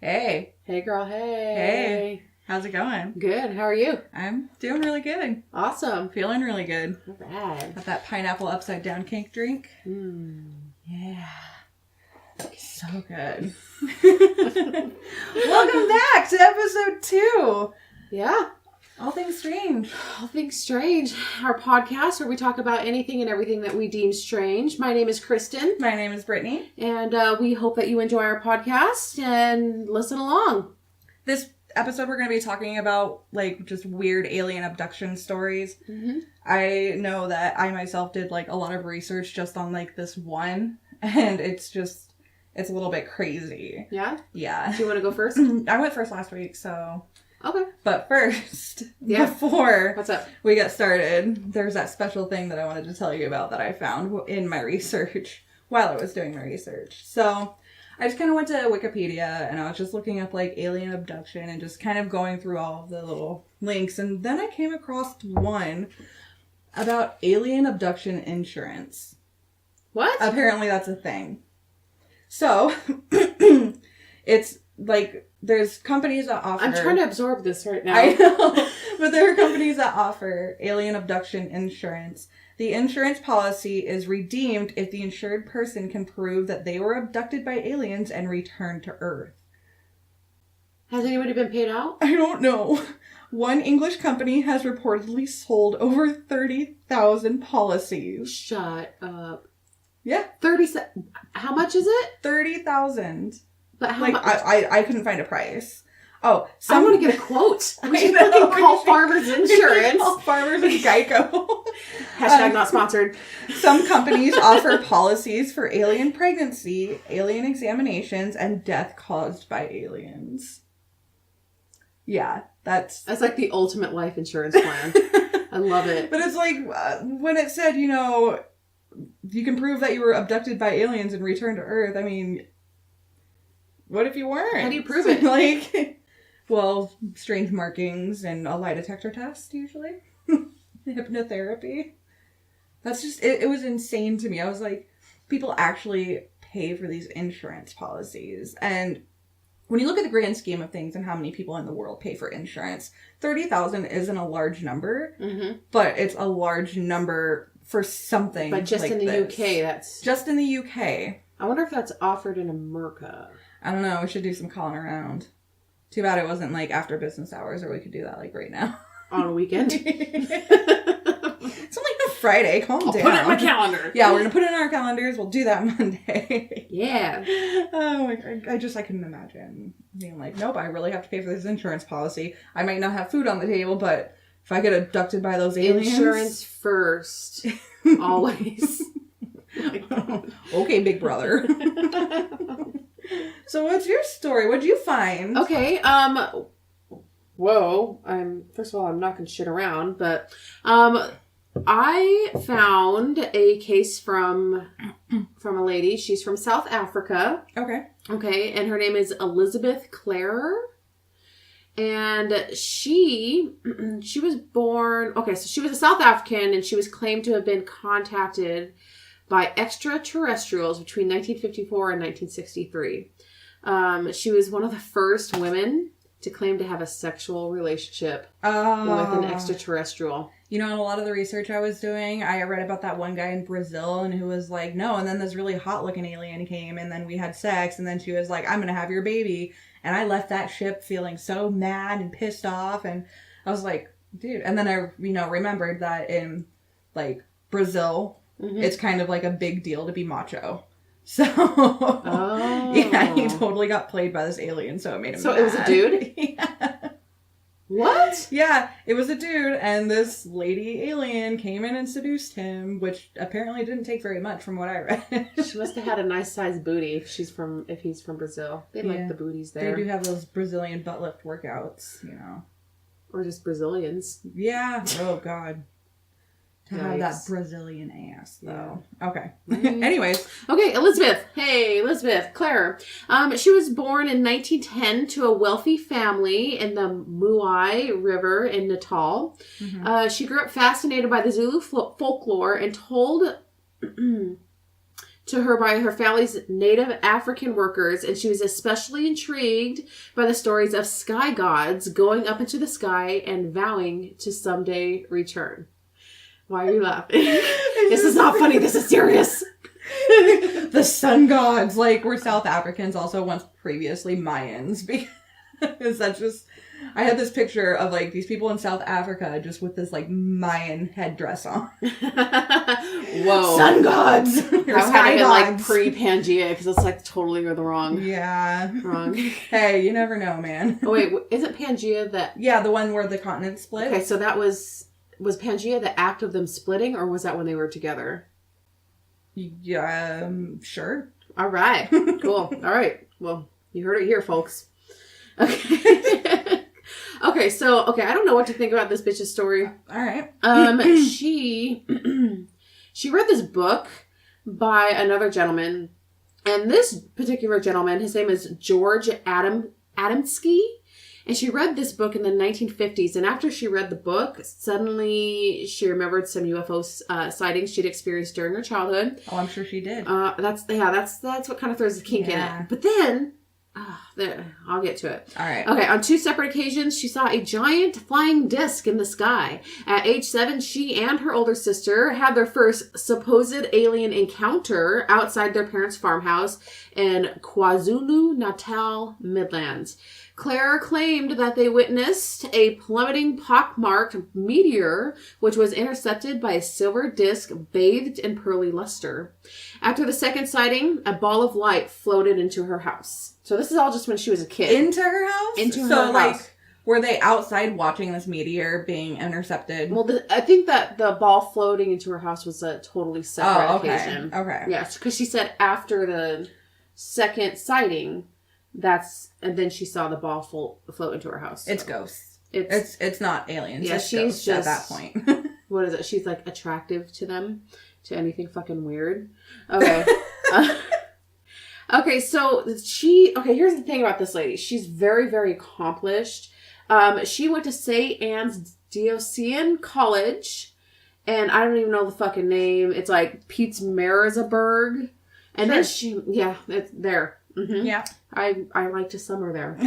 Hey. Hey, girl. Hey. Hey. How's it going? Good. How are you? I'm doing really good. Awesome. Feeling really good. All right. Got that pineapple upside down cake drink. Yeah. So good. Welcome back to episode 2. Yeah. All Things Strange. All Things Strange. Our podcast where we talk about anything and everything that we deem strange. My name is Kristen. My name is Brittany. And we hope that you enjoy our podcast and listen along. This episode we're going to be talking about just weird alien abduction stories. Mm-hmm. I know that I myself did a lot of research just on this one, and it's a little bit crazy. Yeah? Yeah. Do you want to go first? I went first last week, so... Okay. But first, before What's up? we get started, there's that special thing that I wanted to tell you about that I found in my research while I was doing my research. So I just kind of went to Wikipedia and I was just looking up alien abduction and just kind of going through all of the little links. And then I came across one about alien abduction insurance. What? Apparently that's a thing. So it's there's companies that offer... I'm trying to absorb this right now. I know. But there are companies that offer alien abduction insurance. The insurance policy is redeemed if the insured person can prove that they were abducted by aliens and returned to Earth. Has anybody been paid out? I don't know. One English company has reportedly sold over 30,000 policies. Shut up. Yeah. How much is it? 30,000. But how much? I couldn't find a price. Oh, I want to get a quote. We should fucking call Farmers Insurance. Call Farmers and Geico. Hashtag not sponsored. Some companies offer policies for alien pregnancy, alien examinations, and death caused by aliens. Yeah, that's like the ultimate life insurance plan. I love it. But it's when it said, you can prove that you were abducted by aliens and returned to Earth. I mean... What if you weren't? How do you prove it? Strange markings and a lie detector test, usually. Hypnotherapy. That's just, it was insane to me. I was like, people actually pay for these insurance policies. And when you look at the grand scheme of things and how many people in the world pay for insurance, 30,000 isn't a large number, but it's a large number for something. But just in the UK, that's... Just in the UK. I wonder if that's offered in America. I don't know. We should do some calling around. Too bad it wasn't after business hours, or we could do that right now. On a weekend? It's only a Friday. Calm down. I'll put it in my calendar. Yeah, we're going to put it in our calendars. We'll do that Monday. Yeah. Oh, I couldn't imagine being nope, I really have to pay for this insurance policy. I might not have food on the table, but if I get abducted by those aliens... Insurance first. Always. Okay, big brother. So what's your story? What'd you find? Okay, whoa. First of all, I'm not going to shit around, but, I found a case from a lady. She's from South Africa. Okay. Okay, and her name is Elizabeth Clare. And she was born... Okay, so she was a South African, and she was claimed to have been contacted by extraterrestrials between 1954 and 1963. She was one of the first women to claim to have a sexual relationship with an extraterrestrial. In a lot of the research I was doing, I read about that one guy in Brazil and who was no, and then this really hot looking alien came and then we had sex and then she was I'm going to have your baby. And I left that ship feeling so mad and pissed off, and I was like, dude. And then I, remembered that in Brazil, it's kind of a big deal to be macho. So, yeah, he totally got played by this alien, so it made him mad. It was a dude? Yeah. What? Yeah, it was a dude, and this lady alien came in and seduced him, which apparently didn't take very much from what I read. She must have had a nice sized booty if he's from Brazil. They like the booties there. They do have those Brazilian butt lift workouts, Or just Brazilians. Yeah. Oh, God. To have that Brazilian ass, though. Yeah. Okay. Anyways. Okay, Elizabeth. Hey, Elizabeth. Claire. She was born in 1910 to a wealthy family in the Muai River in Natal. She grew up fascinated by the Zulu folklore and told to her by her family's native African workers, and she was especially intrigued by the stories of sky gods going up into the sky and vowing to someday return. Why are you laughing? This is not funny. This is serious. The sun gods, like, were South Africans also once previously Mayans, because that's just... I had this picture of, like, these people in South Africa just with this, like, Mayan headdress on. Whoa. Sun gods! How had it been, like, pre-Pangea, because it's, like, totally the wrong... Yeah. Wrong. Hey, you never know, man. Oh, wait, isn't Pangea that... Yeah, the one where the continent split. Okay, so that was Pangea the act of them splitting, or was that when they were together? Yeah, sure. All right. Cool. All right. Well, you heard it here, folks. Okay. Okay, I don't know what to think about this bitch's story. All right. She read this book by another gentleman, and this particular gentleman, his name is George Adamski, and she read this book in the 1950s, and after she read the book, suddenly she remembered some UFO sightings she'd experienced during her childhood. Oh, I'm sure she did. That's what kind of throws the kink in it. But then... I'll get to it. All right. Okay, on 2 separate occasions, she saw a giant flying disc in the sky. At age 7, she and her older sister had their first supposed alien encounter outside their parents' farmhouse in KwaZulu-Natal, Midlands. Claire claimed that they witnessed a plummeting pockmarked meteor, which was intercepted by a silver disc bathed in pearly luster. After the second sighting, a ball of light floated into her house. So this is all just when she was a kid. Into her house? Into her house. So, like, were they outside watching this meteor being intercepted? Well, I think that the ball floating into her house was a totally separate occasion. Okay. Yes, because she said after the second sighting, and then she saw the ball float into her house. So. It's ghosts. It's not aliens. Yeah, it's she's just at that point. What is it? She's like attractive to them, to anything fucking weird. Okay. Okay, so here's the thing about this lady. She's very, very accomplished. She went to St. Anne's Diocesan College, and I don't even know the fucking name. It's like Pietermaritzburg. And then it's there. Mm-hmm. Yeah. I like to summer there.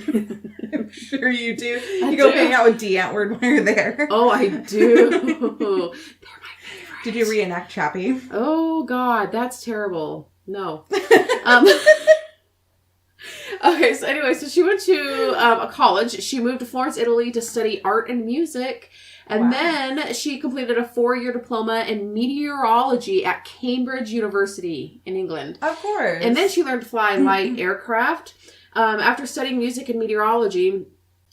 I'm sure you do. You go hang out with D. Antwoord when you're there. Oh, I do. They're my favorite. Did you reenact Chappie? Oh, God. That's terrible. No. Okay, so anyway, so she went to a college. She moved to Florence, Italy to study art and music. And then she completed a 4-year diploma in meteorology at Cambridge University in England. Of course. And then she learned to fly light aircraft. After studying music and meteorology,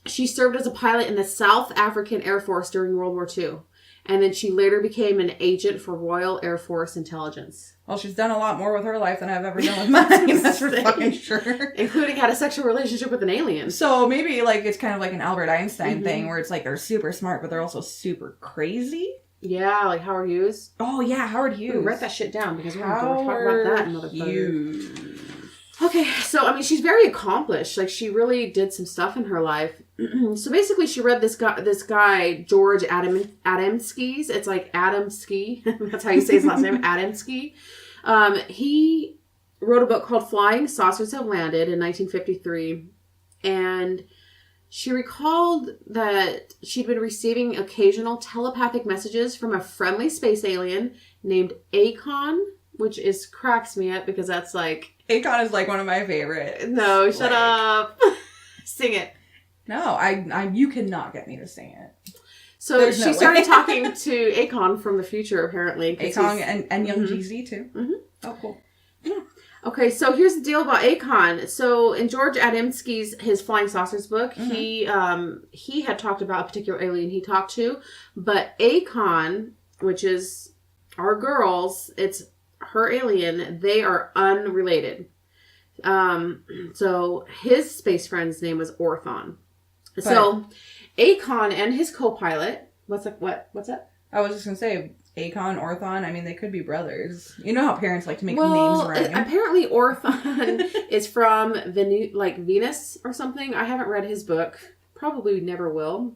she served as a pilot in the South African Air Force during World War II. And then she later became an agent for Royal Air Force Intelligence. Well, she's done a lot more with her life than I've ever done with mine. That's for fucking sure. Including had a sexual relationship with an alien. So maybe like it's kind of like an Albert Einstein thing where it's like they're super smart, but they're also super crazy. Yeah, like Howard Hughes. Oh yeah, Howard Hughes. Ooh, write that shit down because we're going to talk about that, motherfucker. Okay, so I mean, she's very accomplished. Like she really did some stuff in her life. So basically, she read this guy George Adamski's. It's like Adamski. That's how you say his last name, Adamski. He wrote a book called Flying Saucers Have Landed in 1953, and she recalled that she'd been receiving occasional telepathic messages from a friendly space alien named Akon, which cracks me up because that's like... Akon is like one of my favorite. No, shut up. Sing it. No, you cannot get me to sing it. So she started talking to Akon from the future, apparently. Akon and Young Jeezy, too. Mm-hmm. Oh, cool. Okay, so here's the deal about Akon. So in George Adamski's his Flying Saucers book, he had talked about a particular alien he talked to, but Akon, which is our girls, it's her alien, they are unrelated. So his space friend's name was Orthon. So Akon and his co-pilot, what's that? I was just gonna say Akon, Orthon. I mean, they could be brothers. You know how parents like to make names rhyme. Apparently Orthon is from Venus or something. I haven't read his book. Probably never will.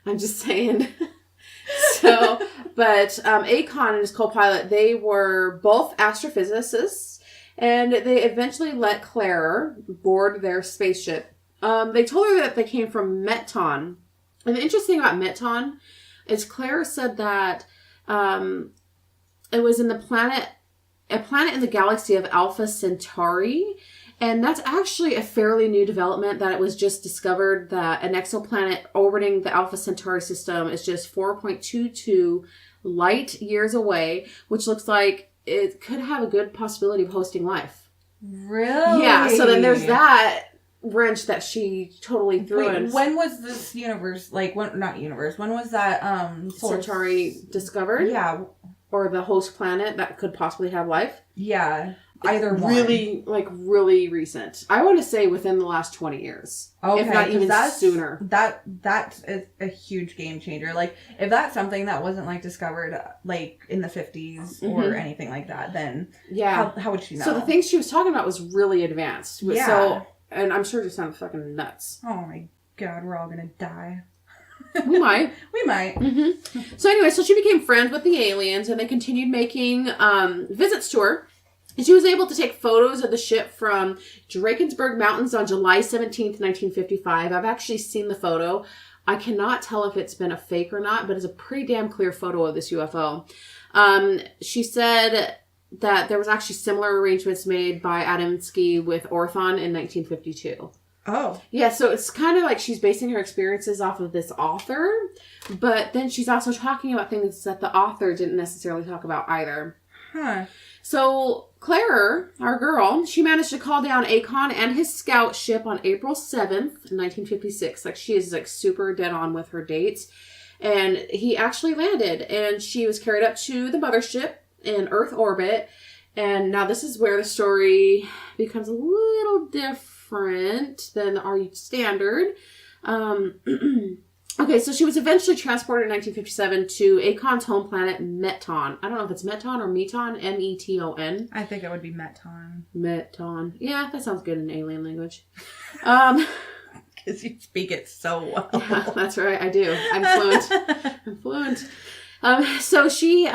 I'm just saying. So, but Akon and his co-pilot, they were both astrophysicists, and they eventually let Claire board their spaceship. They told her that they came from Meton. And the interesting thing about Meton is Claire said that it was in a planet in the galaxy of Alpha Centauri. And that's actually a fairly new development, that it was just discovered that an exoplanet orbiting the Alpha Centauri system is just 4.22 light years away, which looks like it could have a good possibility of hosting life. Really? Yeah, so then there's that wrench that she totally threw in. When was this universe, like, not universe, when was that Centauri discovered? Yeah. Or the host planet that could possibly have life? Yeah. Either one. Really recent. I want to say within the last 20 years. Okay. If not even sooner. That is a huge game changer. Like, if that's something that wasn't, like, discovered, like, in the 50s or anything like that, then how would she know? So the things she was talking about was really advanced. Yeah. So, and I'm sure it just sounded fucking nuts. Oh my God, we're all gonna die. We might. We might. Mm-hmm. So anyway, so she became friends with the aliens, and they continued making visits to her. And she was able to take photos of the ship from Drakensberg Mountains on July 17th, 1955. I've actually seen the photo. I cannot tell if it's been a fake or not, but it's a pretty damn clear photo of this UFO. She said that there was actually similar arrangements made by Adamski with Orthon in 1952. Oh. Yeah, so it's kind of like she's basing her experiences off of this author, but then she's also talking about things that the author didn't necessarily talk about either. Huh. So Claire, our girl, she managed to call down Akon and his scout ship on April 7th, 1956. Like, she is like super dead on with her dates. And he actually landed, and she was carried up to the mothership in Earth orbit. And now this is where the story becomes a little different than our standard. Okay, so she was eventually transported in 1957 to Akon's home planet, Meton. I don't know if it's Meton or Meton, M-E-T-O-N. I think it would be Meton. Meton. Yeah, that sounds good in alien language. Because you speak it so well. Yeah, that's right, I do. I'm fluent. So she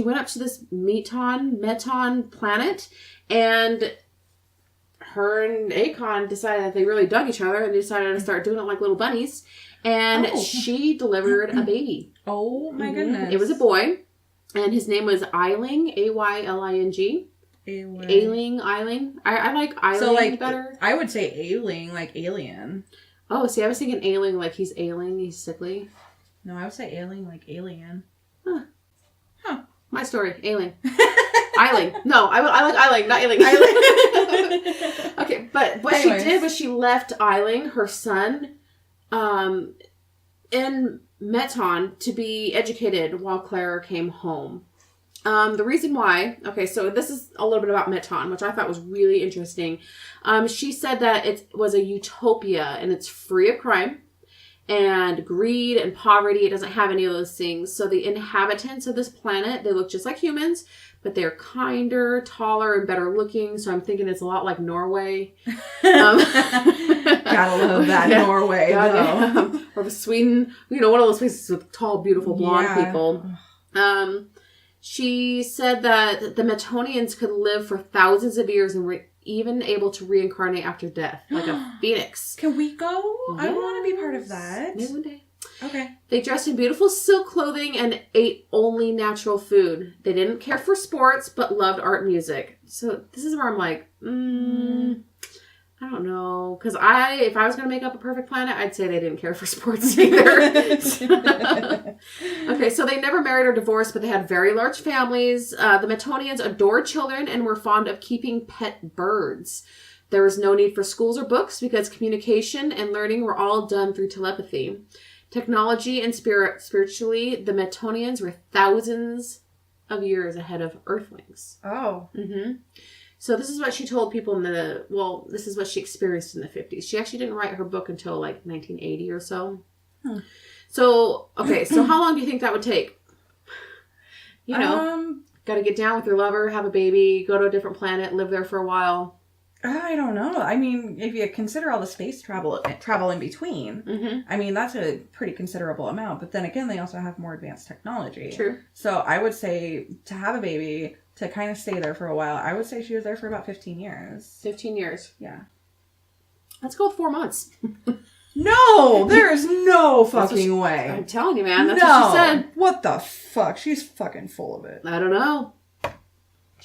went up to this Meton planet, and her and Akon decided that they really dug each other, and they decided to start doing it like little bunnies. And she delivered a baby. Oh my goodness. It was a boy, and his name was Eiling, A-Y-L-I-N-G. Ailing. I like Eiling better. I would say ailing, like alien. Oh, see, I was thinking ailing, like he's ailing, he's sickly. No, I would say ailing, like alien. Huh. My story, ailing. Eiling. No, I like Eiling, not ailing. Okay, but what she did was she left Eiling, her son, in Meton to be educated while Claire came home. The reason why, okay, so this is a little bit about Meton, which I thought was really interesting. She said that it was a utopia, and it's free of crime and greed and poverty. It doesn't have any of those things. So the inhabitants of this planet, they look just like humans, but they're kinder, taller, and better looking. So I'm thinking it's a lot like Norway. Gotta love that Norway, though. Or Sweden, one of those places with tall, beautiful, blonde people. She said that the Metonians could live for thousands of years and were even able to reincarnate after death, like a phoenix. Can we go? Yes. I want to be part of that. Maybe one day. Okay. They dressed in beautiful silk clothing and ate only natural food. They didn't care for sports, but loved art and music. So this is where I'm like, I don't know. Because if I was going to make up a perfect planet, I'd say they didn't care for sports either. Okay, so they never married or divorced, but they had very large families. The Metonians adored children and were fond of keeping pet birds. There was no need for schools or books because communication and learning were all done through telepathy. Technology and spiritually, the Metonians were thousands of years ahead of Earthlings. Oh. Mm-hmm. So this is what she told people this is what she experienced in the 50s. She actually didn't write her book until like 1980 or so. So, okay, so how long do you think that would take? Got to get down with your lover, have a baby, go to a different planet, live there for a while. I don't know. I mean, if you consider all the space travel in between, I mean, that's a pretty considerable amount. But then again, they also have more advanced technology. True. So I would say to have a baby, to kind of stay there for a while, I would say she was there for about 15 years. 15 years. Yeah. Let's go with 4 months. No, there is no fucking way. I'm telling you, man. That's what she said. What the fuck? She's fucking full of it. I don't know.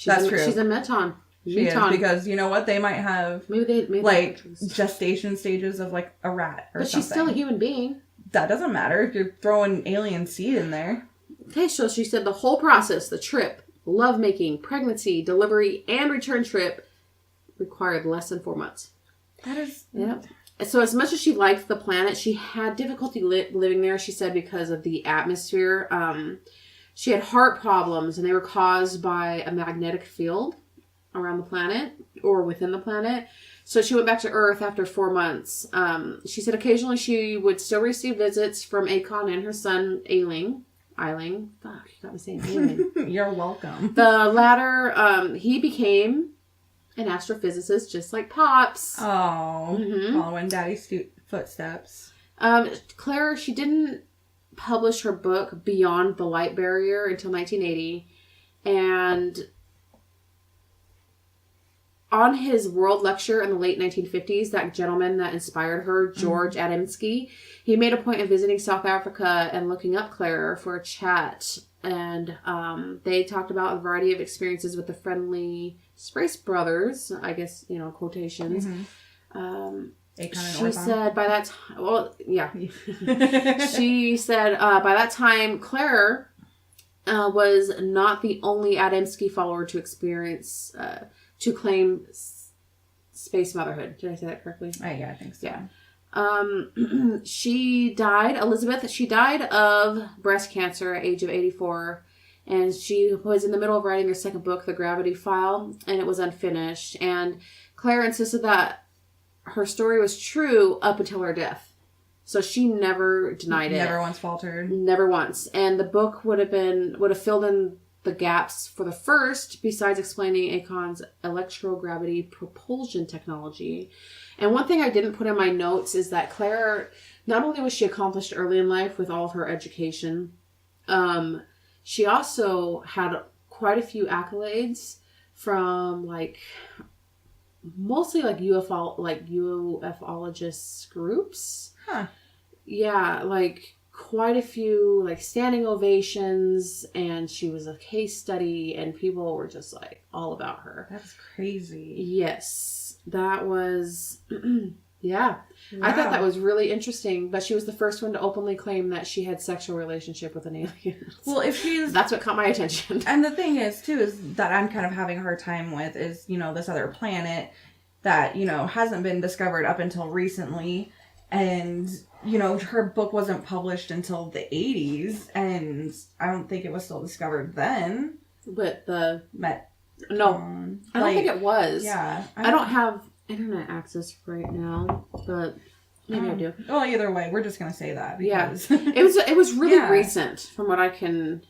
That's true. She's a meton. She is, because you know what? They might have maybe like gestation stages of like a rat or something. But she's still a human being. That doesn't matter if you're throwing alien seed in there. Okay, so she said the whole process, the trip, lovemaking, pregnancy, delivery, and return trip required less than 4 months. That is... Yep. So as much as she liked the planet, she had difficulty living there, she said, because of the atmosphere. She had heart problems, and they were caused by a magnetic field around the planet or within the planet. So she went back to Earth after 4 months. She said occasionally she would still receive visits from Akon and her son, Ailing. Fuck, you got me saying Ailing. You're welcome. The latter, he became an astrophysicist just like Pops. Oh, following Daddy's footsteps. Claire, she didn't publish her book Beyond the Light Barrier until 1980. And on his world lecture in the late 1950s, that gentleman that inspired her, George Adamski, he made a point of visiting South Africa and looking up Claire for a chat. And they talked about a variety of experiences with the friendly Space Brothers, I guess, you know, quotations. She said by that time, well, yeah. She said by that time, Claire was not the only Adamski follower to experience... to claim space motherhood. Did I say that correctly? Yeah, I think so. Yeah. She died, Elizabeth, she died of breast cancer at age of 84. And she was in the middle of writing her second book, The Gravity File, and it was unfinished. And Claire insisted that her story was true up until her death. So she never denied it. Never once faltered. Never once. And the book would have filled in the gaps for the first, besides explaining Akon's electrogravity propulsion technology. And one thing I didn't put in my notes is that Claire, not only was she accomplished early in life with all of her education, she also had quite a few accolades from mostly UFOlogists groups. Huh. Yeah, quite a few standing ovations, and she was a case study, and people were just all about her. That's crazy. Yes, that was yeah. Wow. I thought that was really interesting, but she was the first one to openly claim that she had sexual relationship with an alien. Well, if she's... That's what caught my attention. And the thing is, too, is that I'm kind of having a hard time with is, this other planet that, hasn't been discovered up until recently. And, her book wasn't published until the 80s, and I don't think it was still discovered then. But I don't think it was. Yeah. I don't have internet access right now, but maybe I do. Well, either way, we're just going to say that. Because... Yeah. It was really recent from what I can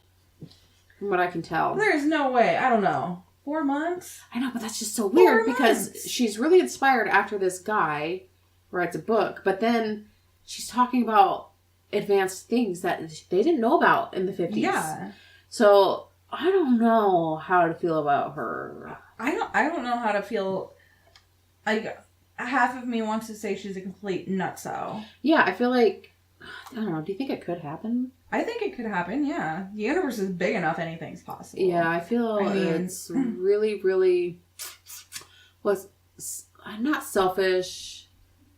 tell. There's no way. I don't know. 4 months? I know, but that's just so weird because she's really inspired after this guy writes a book, but then she's talking about advanced things that they didn't know about in the 50s. Yeah. So I don't know how to feel about her. I don't know how to feel. Half of me wants to say she's a complete nutso. Yeah, I feel I don't know. Do you think it could happen? I think it could happen, yeah. The universe is big enough, anything's possible. Yeah, I feel it's really, really not selfish,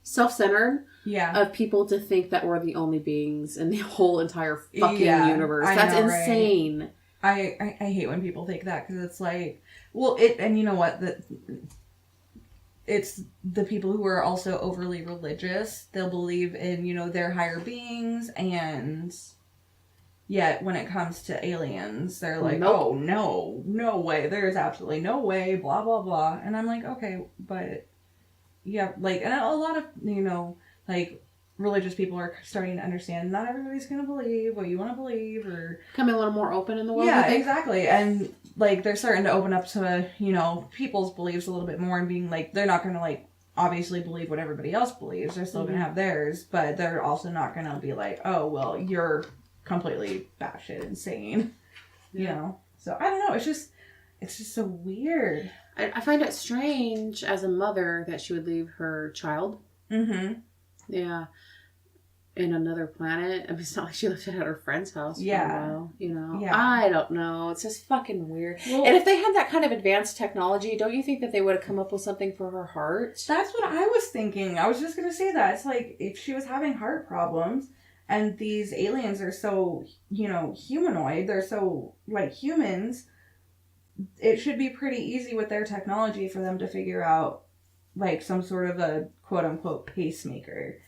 self-centered. Yeah. Of people to think that we're the only beings in the whole entire fucking universe. That's insane. Right? I hate when people think that because it's and you know what? It's the people who are also overly religious. They'll believe in, their higher beings, and yet when it comes to aliens, they're like, nope. Oh, no way. There's absolutely no way, blah, blah, blah. And I'm like, okay, but yeah, and a lot of, religious people are starting to understand not everybody's going to believe what you want to believe, or becoming a little more open in the world. Yeah, exactly. And like they're starting to open up to, you know, people's beliefs a little bit more and being like, they're not going to like obviously believe what everybody else believes. They're still going to have theirs, but they're also not going to be like, oh, well, you're completely batshit insane. You know? So I don't know. It's just so weird. I find it strange as a mother that she would leave her child. Mm-hmm. Yeah. In another planet. I mean, it's not like she lived at her friend's house for a while, you know? Yeah. I don't know. It's just fucking weird. Well, and if they had that kind of advanced technology, don't you think that they would have come up with something for her heart? That's what I was thinking. I was just going to say that. It's like, if she was having heart problems and these aliens are so, you know, humanoid, they're so like humans, it should be pretty easy with their technology for them to figure out like some sort of a quote-unquote pacemaker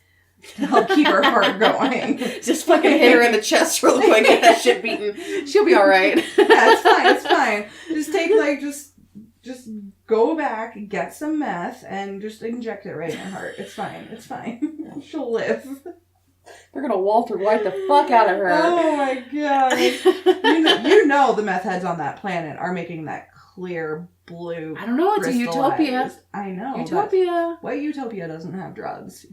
to help keep her heart going. Just fucking hit her in the chest real quick, get that shit beaten. She'll be alright. Yeah, it's fine. Just take like, just go back, get some meth, and just inject it right in her heart. It's fine. She'll live. They're gonna Walter White the fuck out of her. Oh my god. You know the meth heads on that planet are making that clear blue. I don't know, it's a utopia. I know. Utopia. What utopia doesn't have drugs?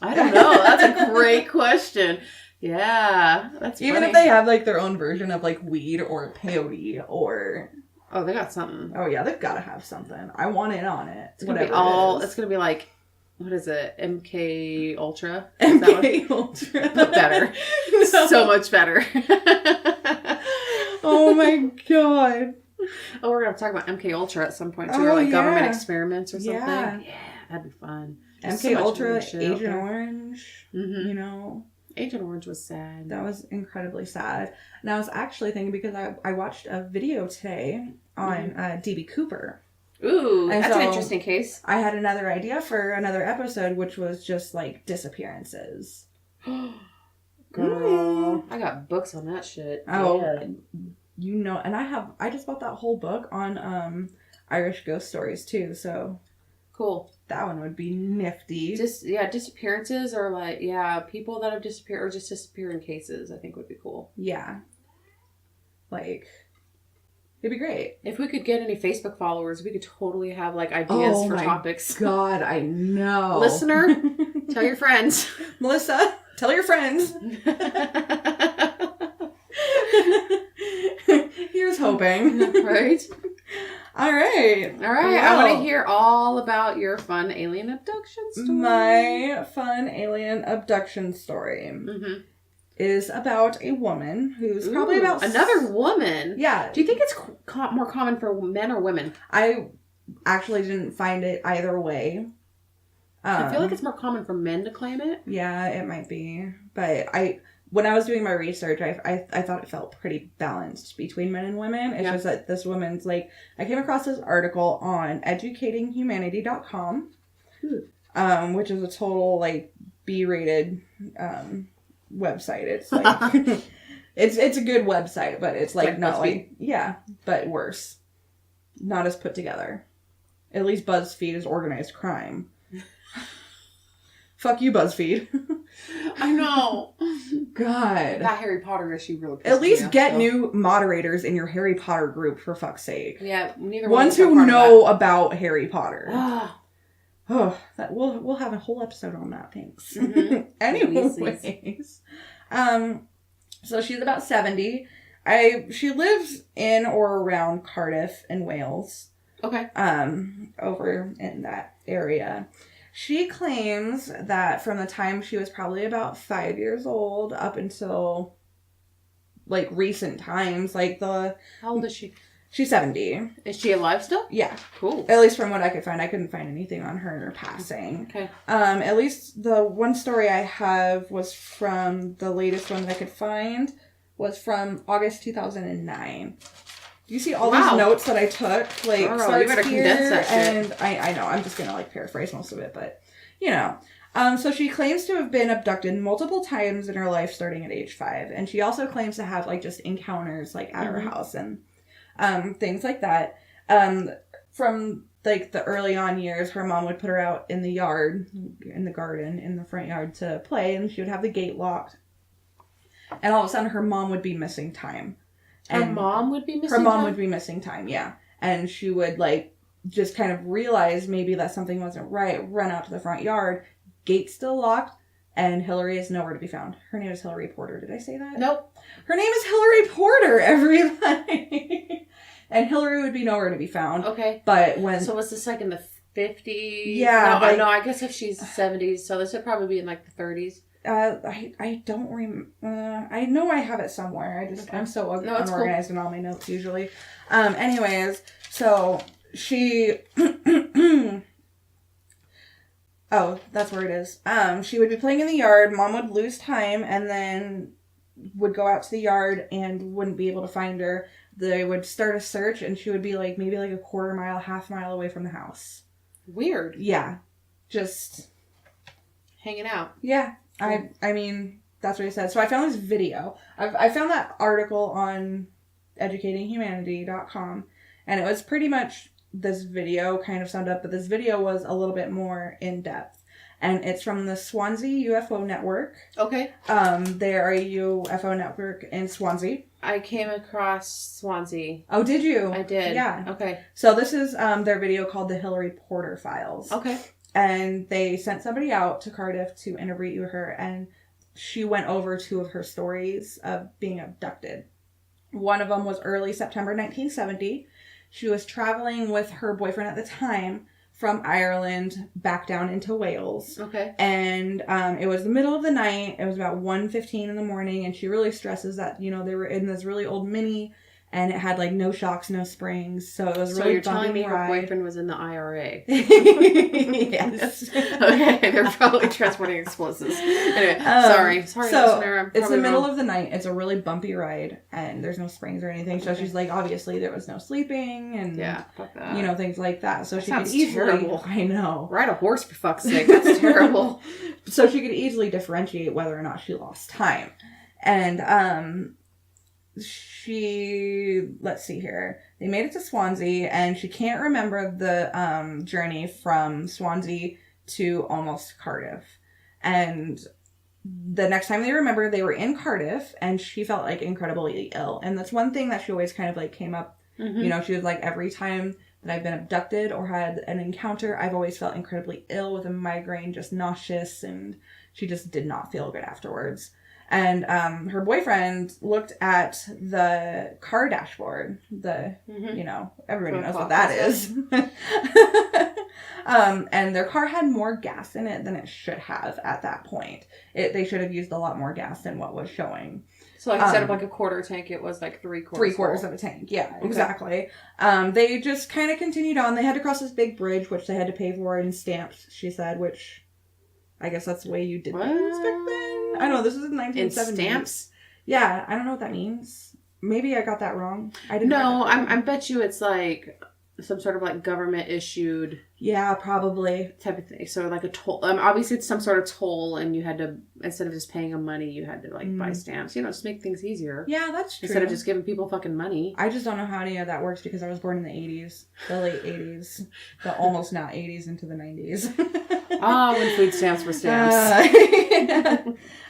I don't know. That's a great question. Yeah. That's even funny. If they have like their own version of like weed or peyote or oh, they got something. Oh yeah, they've gotta have something. I want in on it. It's gonna be all it's gonna be like what is it? MK Ultra? MK Ultra. But better. No. So much better. Oh my god. Oh, we're gonna talk about MK Ultra at some point too, or like government experiments or something. Yeah, that'd be fun. MK so Ultra, Agent Orange. Mm-hmm. You know, Agent Orange was sad. That was incredibly sad. And I was actually thinking because I watched a video today on DB Cooper. Ooh, and that's an interesting case. I had another idea for another episode, which was just like disappearances. Girl, I got books on that shit. Oh, yeah. You know, and I just bought that whole book on Irish ghost stories too. So cool. That one would be nifty. Disappearances or like people that have disappeared or just disappearing cases. I think would be cool. Yeah, like. It'd be great. If we could get any Facebook followers, we could totally have like ideas for topics. God, I know. Listener, tell your friends. Melissa, tell your friends. Here's hoping. Right? All right. Well, I want to hear all about your fun alien abduction story. My fun alien abduction story. Mm-hmm. Is about a woman who's probably about... Another woman? Yeah. Do you think it's more common for men or women? I actually didn't find it either way. I feel like it's more common for men to claim it. Yeah, it might be. But when I was doing my research, I thought it felt pretty balanced between men and women. It's just that this woman's like... I came across this article on educatinghumanity.com, which is a total like B-rated... website. It's like it's a good website, but it's like not BuzzFeed. Like but worse. Not as put together. At least BuzzFeed is organized crime. Fuck you, BuzzFeed. I know. God. That Harry Potter issue really pissed At least me off, get new moderators in your Harry Potter group, for fuck's sake. Yeah, neither ones who know about Harry Potter. Oh, we'll have a whole episode on that. Thanks. Mm-hmm. Anyways, so she's about 70. She lives in or around Cardiff in Wales. Okay. Over in that area. She claims that from the time she was probably about 5 years old up until like recent times, like How old is she? She's 70. Is she alive still? Yeah. Cool. At least from what I could find. I couldn't find anything on her passing. Okay. At least the one story I have was from the latest one that I could find was from August 2009. Do you see all these notes that I took? Like, you better condense that shit. And I know, I'm just going to like paraphrase most of it, but you know. So she claims to have been abducted multiple times in her life starting at age 5. And she also claims to have like just encounters like at her house and things like that. From like the early on years, her mom would put her out in the yard, in the garden, in the front yard to play, and she would have the gate locked. And all of a sudden, her mom would be missing time. Her mom would be missing time? Her mom time? would be missing time, yeah. And she would, like, just kind of realize maybe that something wasn't right, run out to the front yard, gate still locked, and Hillary is nowhere to be found. Her name is Hillary Porter. Did I say that? Nope. Her name is Hillary Porter, everybody. And Hillary would be nowhere to be found. Okay. But when... So what's this, like, in the 50s? Yeah. No, I guess if she's 70s, so this would probably be in, like, the 30s. I don't remember. I know I have it somewhere. I'm so unorganized in all my notes usually. Anyways, so she... Oh, that's where it is. She would be playing in the yard. Mom would lose time and then would go out to the yard and wouldn't be able to find her. They would start a search and she would be like maybe like a quarter mile, half mile away from the house. Weird. Yeah. Just hanging out. Yeah. I mean, that's what he said. So I found this video. I found that article on educatinghumanity.com, and it was pretty much this video kind of summed up, but this video was a little bit more in depth. And it's from the Swansea UFO Network. Okay. They are a UFO network in Swansea. I came across Swansea. Oh, did you? I did. Yeah. Okay. So this is their video called the Hillary Porter Files. Okay. And they sent somebody out to Cardiff to interview her, and she went over 2 of her stories of being abducted. One of them was early September 1970. She was traveling with her boyfriend at the time from Ireland back down into Wales. Okay. And it was the middle of the night. It was about 1:15 in the morning, and she really stresses that, you know, they were in this really old Mini, and it had, like, no shocks, no springs. So it was really. So you're telling me her boyfriend was in the IRA? Yes. Okay, they're probably transporting explosives. Anyway, sorry. So it's the middle of the night. It's a really bumpy ride, and there's no springs or anything. So she's like, obviously there was no sleeping, and fuck that. You know, things like that. So that she could easily. Terrible. I know. Ride a horse for fuck's sake. That's terrible. So she could easily differentiate whether or not she lost time, and let's see here. They made it to Swansea, and she can't remember the journey from Swansea to almost Cardiff. And the next time they remember, they were in Cardiff, and she felt like incredibly ill. And that's one thing that she always kind of like came up. Mm-hmm. You know, she was like, every time that I've been abducted or had an encounter, I've always felt incredibly ill with a migraine, just nauseous, and she just did not feel good afterwards. And her boyfriend looked at the car dashboard. You know, everybody knows what that is. And their car had more gas in it than it should have at that point. They should have used a lot more gas than what was showing. So like instead of like a quarter tank, it was like 3/4. 3/4 of a tank. Yeah, okay. Exactly. They just kind of continued on. They had to cross this big bridge, which they had to pay for in stamps, she said, which I guess that's the way you did things back then. I don't know. This is in 1970s. In stamps? Yeah, I don't know what that means. Maybe I got that wrong. I didn't. No, I bet you it's like some sort of like government issued. Yeah, probably. Type of thing. So like a toll. Obviously it's some sort of toll, and you had to, instead of just paying them money, you had to like buy stamps. You know, just make things easier. Yeah, that's true. Instead of just giving people fucking money. I just don't know how any of that works because I was born in the 80s. The late 80s. The almost not 80s into the 90s. When food stamps were stamps.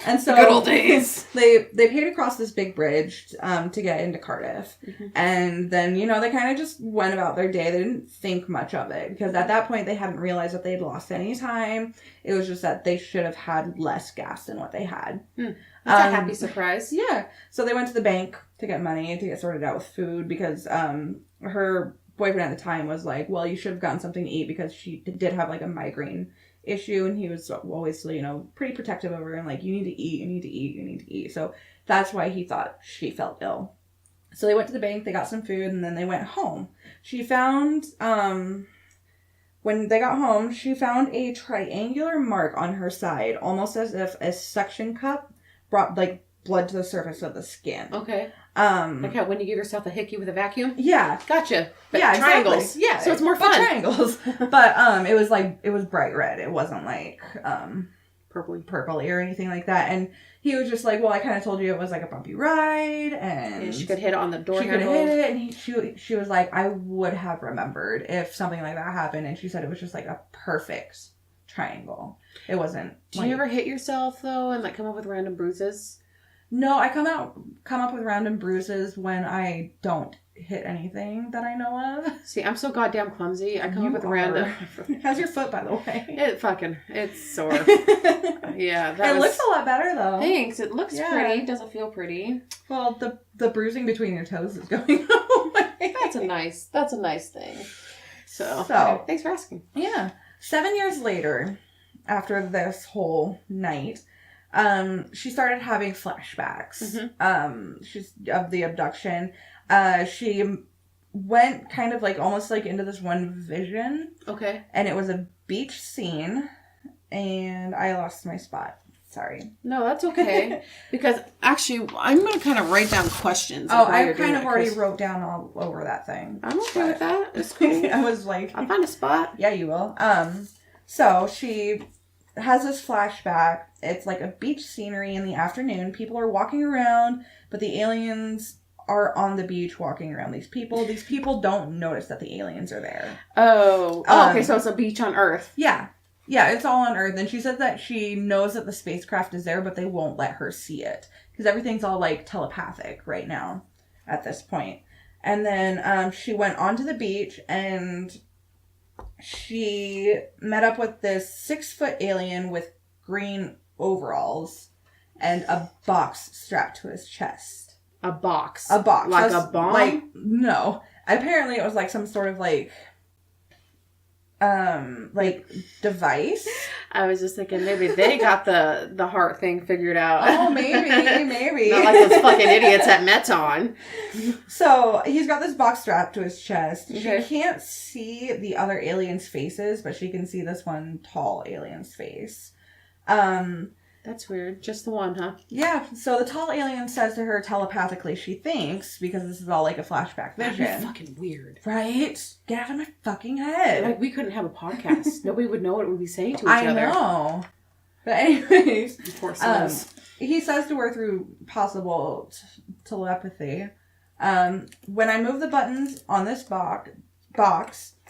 And so good old days. They paid across this big bridge to get into Cardiff. Mm-hmm. And then, you know, they kind of just went about their day. They didn't think much of it because at that point they hadn't realized that they'd lost any time. It was just that they should have had less gas than what they had. That's a happy surprise. Yeah. So they went to the bank to get money to get sorted out with food because her boyfriend at the time was like, well, you should have gotten something to eat because she did have like a migraine issue, and he was always, you know, pretty protective of her and like, you need to eat, you need to eat, you need to eat. So that's why he thought she felt ill. So they went to the bank, they got some food, and then they went home. She found, when they got home, she found a triangular mark on her side, almost as if a suction cup brought like blood to the surface of the skin. Okay. Like how when you give yourself a hickey with a vacuum? Yeah. Gotcha. But yeah, triangles. Exactly. Yeah. So it's more fun. Triangles. But it was bright red. It wasn't like purpley or anything like that. And he was just like, well, I kind of told you it was like a bumpy ride, and she could hit it on the door she handle. could hit it, and she was like, I would have remembered if something like that happened. And she said it was just like a perfect triangle. It wasn't. Do you ever hit yourself though and like come up with random bruises? No, I come up with random bruises when I don't hit anything that I know of. See, I'm so goddamn clumsy. I come up with random. How's your foot, by the way? It's sore. Yeah, it looks a lot better though. Thanks. It looks pretty. It doesn't feel pretty. Well, the bruising between your toes is going away. That's a nice thing. So anyway, thanks for asking. Yeah. 7 years later, after this whole night, she started having flashbacks. She's of the abduction. She went kind of like almost like into this one vision. Okay. And it was a beach scene, and I lost my spot. Sorry. No, that's okay. Because actually, I'm going to kind of write down questions. I kind of already wrote down all over that thing. I'm okay with that. It's cool. I was like, I'll find a spot. Yeah, you will. So she has this flashback. It's like a beach scenery in the afternoon. People are walking around, but the aliens are on the beach walking around these people. These people don't notice that the aliens are there. Oh, okay. So it's a beach on Earth. Yeah. Yeah, it's all on Earth. And she said that she knows that the spacecraft is there, but they won't let her see it. Because everything's all like telepathic right now at this point. And then she went onto the beach and she met up with this 6-foot alien with green overalls and a box strapped to his chest. A box? A box. Like a bomb? Like, no. Apparently it was like some sort of like device. I was just thinking maybe they got the heart thing figured out. Oh, maybe. Not like those fucking idiots at Meton. So he's got this box strapped to his chest. Okay. She can't see the other aliens' faces, but she can see this one tall alien's face. That's weird. Just the one, huh? Yeah. So the tall alien says to her telepathically, she thinks, because this is all like a flashback vision. That'd be fucking weird. Right? Get out of my fucking head. Like, we couldn't have a podcast. Nobody would know what we'd be saying to each other. I know. But anyways, Poor souls. he says to her through possible telepathy, when I move the buttons on this box,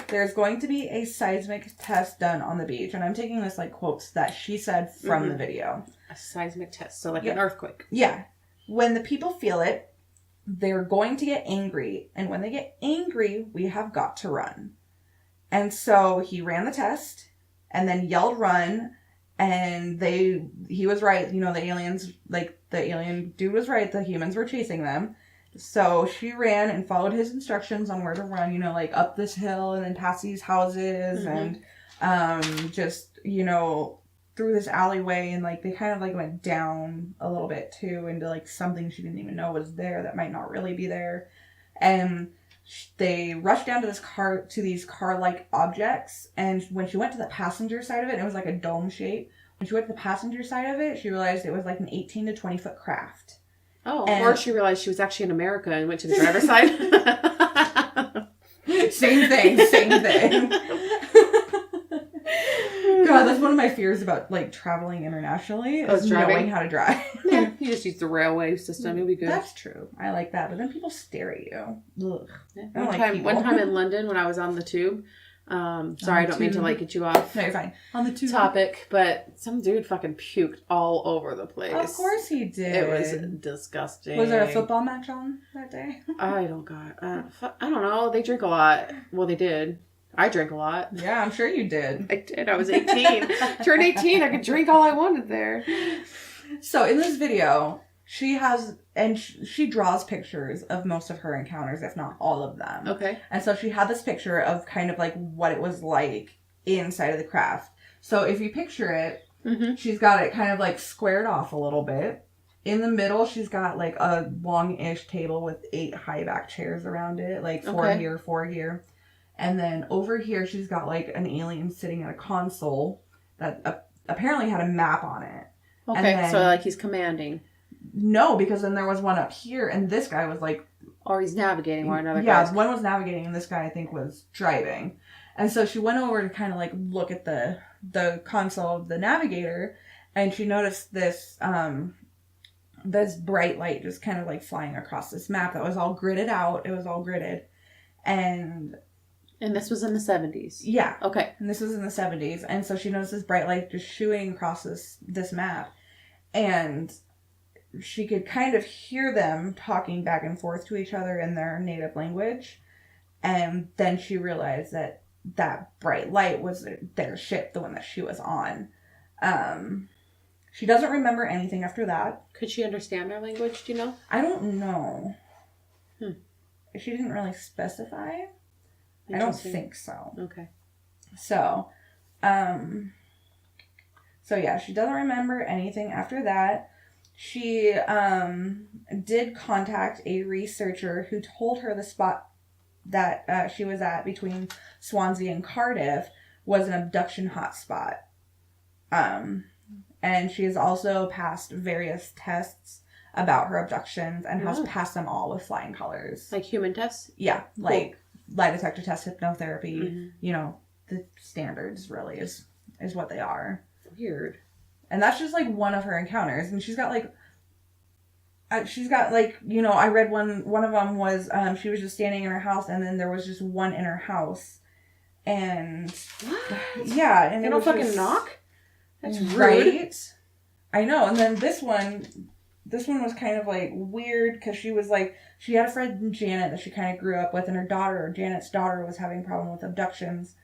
there's going to be a seismic test done on the beach. And I'm taking this like quotes that she said from the video. A seismic test. So like an earthquake. Yeah. When the people feel it, they're going to get angry. And when they get angry, we have got to run. And so he ran the test and then yelled run. And he was right. You know, the aliens, like the alien dude was right. The humans were chasing them. So she ran and followed his instructions on where to run, you know, like up this hill and then past these houses and just, you know, through this alleyway. And like they kind of like went down a little bit too into like something she didn't even know was there that might not really be there. And they rushed down to these car-like objects. And when she went to the passenger side of it, it was like a dome shape. When she went to the passenger side of it, she realized it was like an 18 to 20 foot craft. Oh, or she realized she was actually in America and went to the driver's side. Same thing. God, that's one of my fears about like traveling internationally is knowing how to drive. Yeah, you just use the railway system. You'll be good. That's true. I like that. But then people stare at you. Ugh. Yeah. One time in London when I was on the tube. Sorry, I don't mean to like get you off. No, you're fine. On the tube topic, but some dude fucking puked all over the place. Of course he did. It was disgusting. Was there a football match on that day? I don't know. They drink a lot. Well, they did. I drank a lot. Yeah, I'm sure you did. I did. I was 18. Turned 18. I could drink all I wanted there. So in this video, she draws pictures of most of her encounters, if not all of them. Okay. And so she had this picture of kind of like what it was like inside of the craft. So if you picture it, she's got it kind of like squared off a little bit. In the middle, she's got like a long-ish table with 8 high back chairs around it, like 4 here, 4 here. And then over here, she's got like an alien sitting at a console that apparently had a map on it. Okay, so like he's commanding. No, because then there was one up here, and this guy was like... Or he's navigating while another guy... Yeah, one was navigating, and this guy, I think, was driving. And so she went over to kind of like look at the console of the navigator, And she noticed this bright light just kind of like flying across this map that was all gridded out. It was all gridded. And this was in the 70s? Yeah. Okay. And this was in the 70s. And so she noticed this bright light just shooing across this map. And she could kind of hear them talking back and forth to each other in their native language. And then she realized that bright light was their ship, the one that she was on. She doesn't remember anything after that. Could she understand their language, do you know? I don't know. She didn't really specify. I don't think so. Okay. So yeah, she doesn't remember anything after that. She did contact a researcher who told her the spot that she was at between Swansea and Cardiff was an abduction hotspot. And she has also passed various tests about her abductions and has passed them all with flying colors. Like human tests? Yeah, like lie detector test, hypnotherapy, you know, the standards really is what they are. Weird. And that's just like one of her encounters. And she's got like, you know, I read one of them was, she was just standing in her house and then there was just one in her house. And what? Yeah. And they don't fucking knock? That's rude. Right? I know. And then this one was kind of like weird because she was like, she had a friend Janet that she kind of grew up with, and Janet's daughter was having a problem with abductions.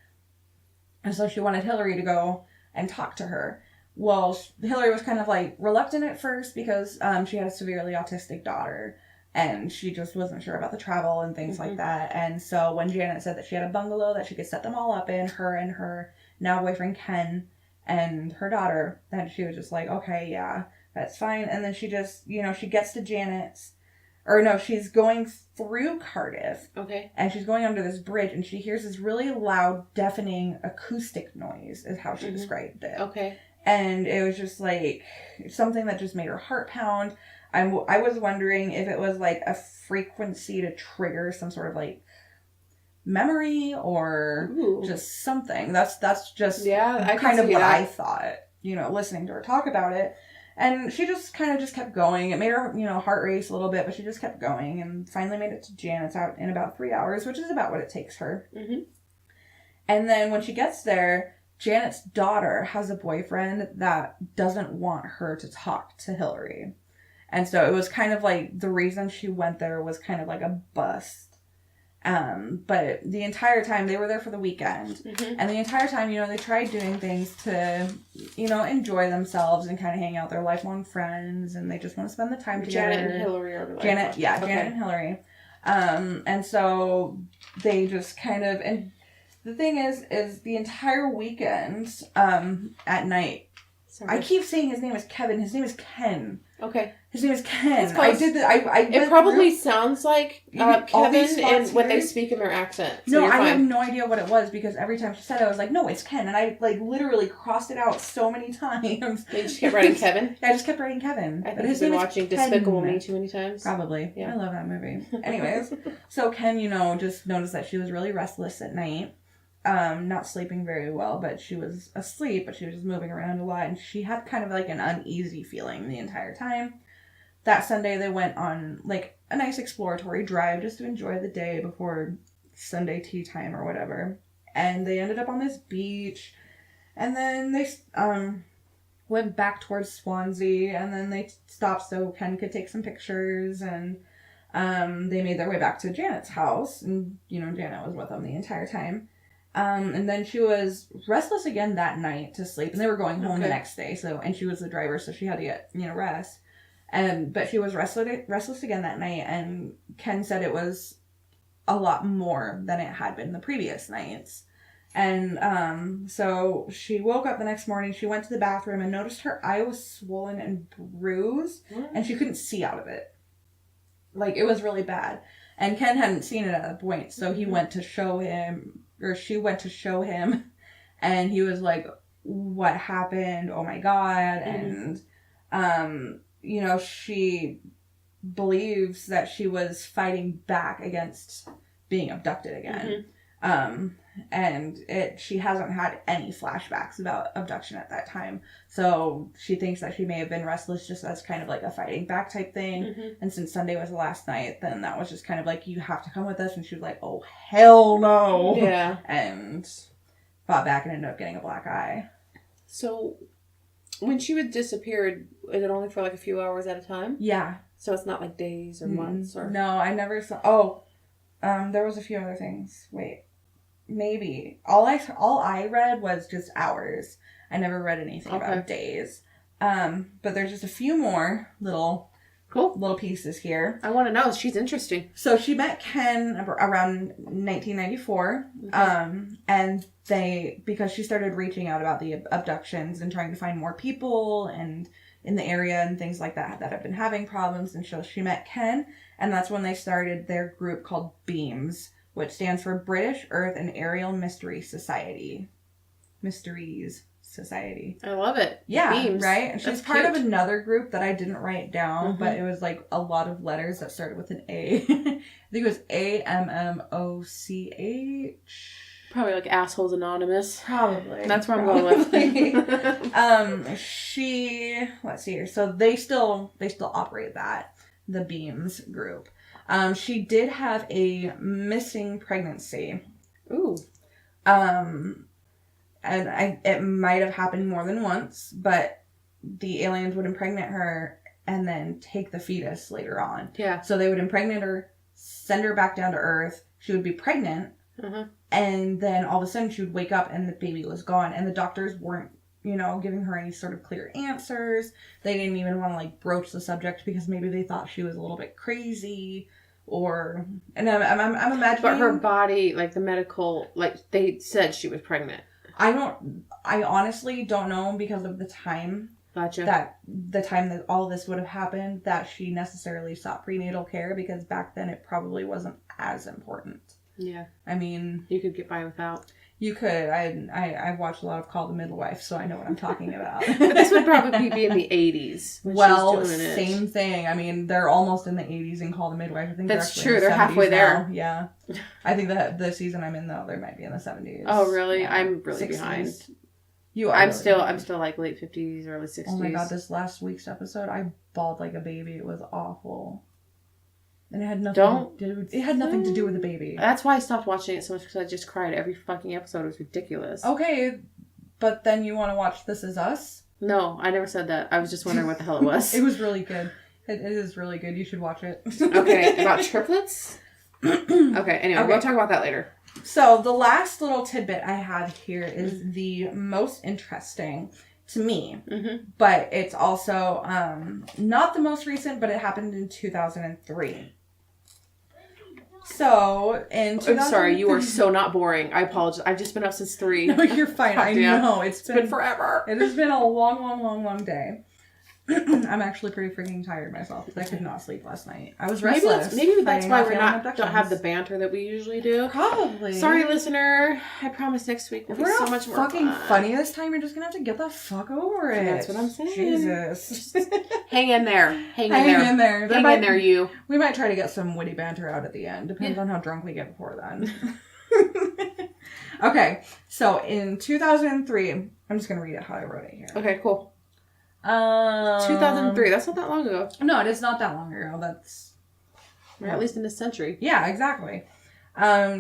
And so she wanted Hillary to go and talk to her. Well, Hillary was kind of like reluctant at first because she had a severely autistic daughter and she just wasn't sure about the travel and things like that. And so when Janet said that she had a bungalow that she could set them all up in, her and her now boyfriend Ken and her daughter, then she was just like, okay, yeah, that's fine. And then she just, you know, she gets to Janet's, or no, she's going through Cardiff. Okay. And she's going under this bridge and she hears this really loud, deafening acoustic noise is how she described it. Okay. And it was just like something that just made her heart pound. I was wondering if it was like a frequency to trigger some sort of like memory or just something. That's just kind of what I thought, you know, listening to her talk about it. And she just kind of just kept going. It made her, you know, heart race a little bit, but she just kept going and finally made it to Janet's out in about 3 hours, which is about what it takes her. And then when she gets there, Janet's daughter has a boyfriend that doesn't want her to talk to Hillary. And so it was kind of like the reason she went there was kind of like a bust. But the entire time they were there for the weekend and the entire time, you know, they tried doing things to, you know, enjoy themselves and kind of hang out. They're lifelong friends and they just want to spend the time together. Janet and Hillary are like Janet and Hillary. And so they just kind of, and the thing is the entire weekend, at night, I keep saying his name is Kevin. His name is Ken. Okay. His name is Ken. I did that. It probably sounds like Kevin and when they speak in their accent. So no, I have no idea what it was because every time she said it, I was like, no, it's Ken. And I like literally crossed it out so many times. You just kept writing Kevin? I just kept writing Kevin. I think you've been watching Despicable Me too many times. Probably. Yeah. I love that movie. Anyways, so Ken, you know, just noticed that she was really restless at night. Not sleeping very well, but she was asleep, but she was just moving around a lot. And she had kind of like an uneasy feeling the entire time. That Sunday, they went on, like, a nice exploratory drive just to enjoy the day before Sunday tea time or whatever. And they ended up on this beach. And then they went back towards Swansea. And then they stopped so Ken could take some pictures. And they made their way back to Janet's house. And, you know, Janet was with them the entire time. And then she was restless again that night to sleep. And they were going home the next day. And she was the driver, so she had to get, you know, rest. But she was restless again that night, and Ken said it was a lot more than it had been the previous nights. And so she woke up the next morning, she went to the bathroom and noticed her eye was swollen and bruised, and she couldn't see out of it. Like, it was really bad. And Ken hadn't seen it at that point, so he went to show him, or she went to show him, and he was like, what happened? Oh my God. And, you know, she believes that she was fighting back against being abducted again. And she hasn't had any flashbacks about abduction at that time. So she thinks that she may have been restless just as kind of like a fighting back type thing. Mm-hmm. And since Sunday was the last night, then that was just kind of like, you have to come with us. And she was like, oh, hell no. Yeah. And fought back and ended up getting a black eye. So when she was disappeared, is it only for like a few hours at a time? Yeah. So it's not like days or months or... No, I never saw... Oh, there was a few other things. Wait. Maybe. All I read was just hours. I never read anything about days. But there's just a few more little pieces here. I want to know. She's interesting. So she met Ken around 1994. Mm-hmm. And because she started reaching out about the abductions and trying to find more people and in the area and things like that have been having problems. And so she met Ken, and that's when they started their group called BEAMS, which stands for British Earth and Aerial Mysteries Society. Mysteries Society. I love it. Yeah, BEAMS. Right? And she's That's part cute. of another group that I didn't write down, but it was like a lot of letters that started with an A. I think it was AMMOCH. Probably like Assholes Anonymous. Probably. That's where I'm going with. Let's see here. So they still operate the BEAMS group. She did have a missing pregnancy. Ooh. And it might have happened more than once, but the aliens would impregnate her and then take the fetus later on. Yeah. So they would impregnate her, send her back down to Earth. She would be pregnant. Mm-hmm. And then all of a sudden she would wake up and the baby was gone. And the doctors weren't, giving her any sort of clear answers. They didn't even want to broach the subject because maybe they thought she was a little bit crazy. And I'm imagining. But her body, the medical, they said she was pregnant. I honestly don't know because of the time. Gotcha. That the time that all this would have happened, that she necessarily sought prenatal care, because back then it probably wasn't as important. Yeah. I mean, you could get by without. You could. I've watched a lot of Call the Midwife, so I know what I'm talking about. But this would probably be in the 80s. Well, same thing. I mean, they're almost in the 80s in Call the Midwife. I think that's true. They're halfway there. Yeah. I think that the season I'm in, though, they might be in the 70s. Oh, really? Yeah. I'm really 60s. Behind. You are. I'm still late 50s, early 60s. Oh my god, this last week's episode, I bawled like a baby. It was awful. And it had nothing to do with the baby. That's why I stopped watching it so much, because I just cried every fucking episode. It was ridiculous. Okay, but then you want to watch This Is Us? No, I never said that. I was just wondering what the hell it was. It was really good. It is really good. You should watch it. Okay, about triplets? Okay, anyway, we'll talk about that later. So the last little tidbit I have here is the most interesting to me, but it's also not the most recent, but it happened in 2003. So in 2003, I'm sorry, you are so not boring. I apologize. I've just been up since 3. No, you're fine. I know it's been forever. It has been a long day. I'm actually pretty freaking tired myself because I could not sleep last night. I was restless. Maybe that's why we don't have the banter that we usually do. Probably. Sorry, listener. I promise next week will be so much more fucking funny this time. You're just gonna have to get the fuck over it. That's what I'm saying. Jesus. Hang in there. Hang in there, you. We might try to get some witty banter out at the end. Depends on how drunk we get before then. Okay, so in 2003, I'm just gonna read it how I wrote it here. Okay, cool. 2003. That's not that long ago. No, it is not that long ago. Or at least in this century. Yeah, exactly.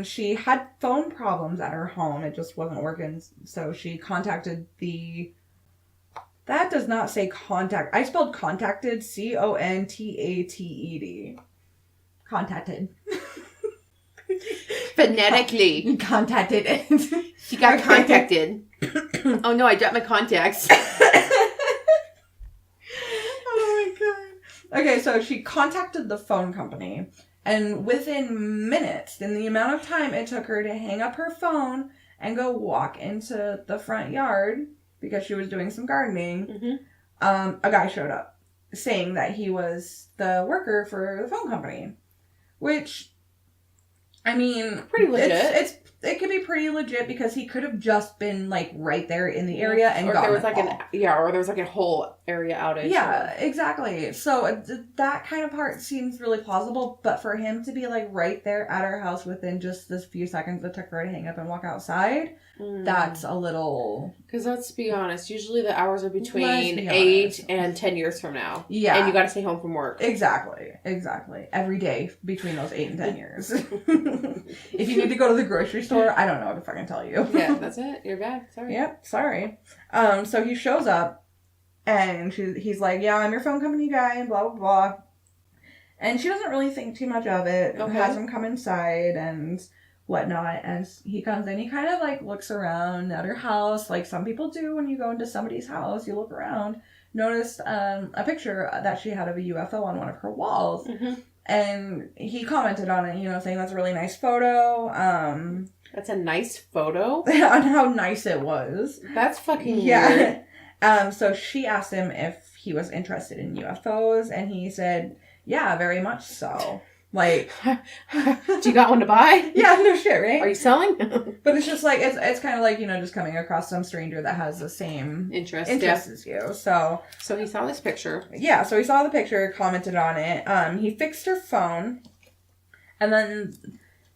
She had phone problems at her home. It just wasn't working. So she contacted that does not say contact. I spelled contacted. Contated. Contacted. Phonetically. Contacted it. She got contacted. Oh no, I dropped my contacts. Okay, so she contacted the phone company, and within minutes, in the amount of time it took her to hang up her phone and go walk into the front yard because she was doing some gardening, a guy showed up saying that he was the worker for the phone company, which, I mean, pretty legit. It's it could be pretty legit because he could have just been like right there in the area and or gotten there was a like call. or there was like a whole area outage. Yeah, exactly. So that kind of part seems really plausible, but for him to be like right there at our house within just this few seconds it took her to hang up and walk outside, that's a little... Because let's be honest, usually the hours are between 8 and 10 years from now. Yeah. And you got to stay home from work. Exactly. Every day between those 8 and 10 years. If you need to go to the grocery store, I don't know what to fucking tell you. Yeah, that's it. You're back. Sorry. Yep, sorry. So he shows up, and he's like, yeah, I'm your phone company guy, and blah, blah, blah. And she doesn't really think too much of it. Okay. Has him come inside and whatnot. And he comes in, he kind of like looks around at her house, like some people do when you go into somebody's house. You look around. Noticed a picture that she had of a UFO on one of her walls. Mm-hmm. And he commented on it, saying that's a really nice photo. That's a nice photo? On how nice it was. That's fucking weird. So she asked him if he was interested in UFOs, and he said, yeah, very much so. Like, do you got one to buy? Yeah, no shit, right? Are you selling? But it's just like, it's kind of like, just coming across some stranger that has the same interest as you. So he saw this picture. Yeah, so he saw the picture, commented on it. He fixed her phone, and then,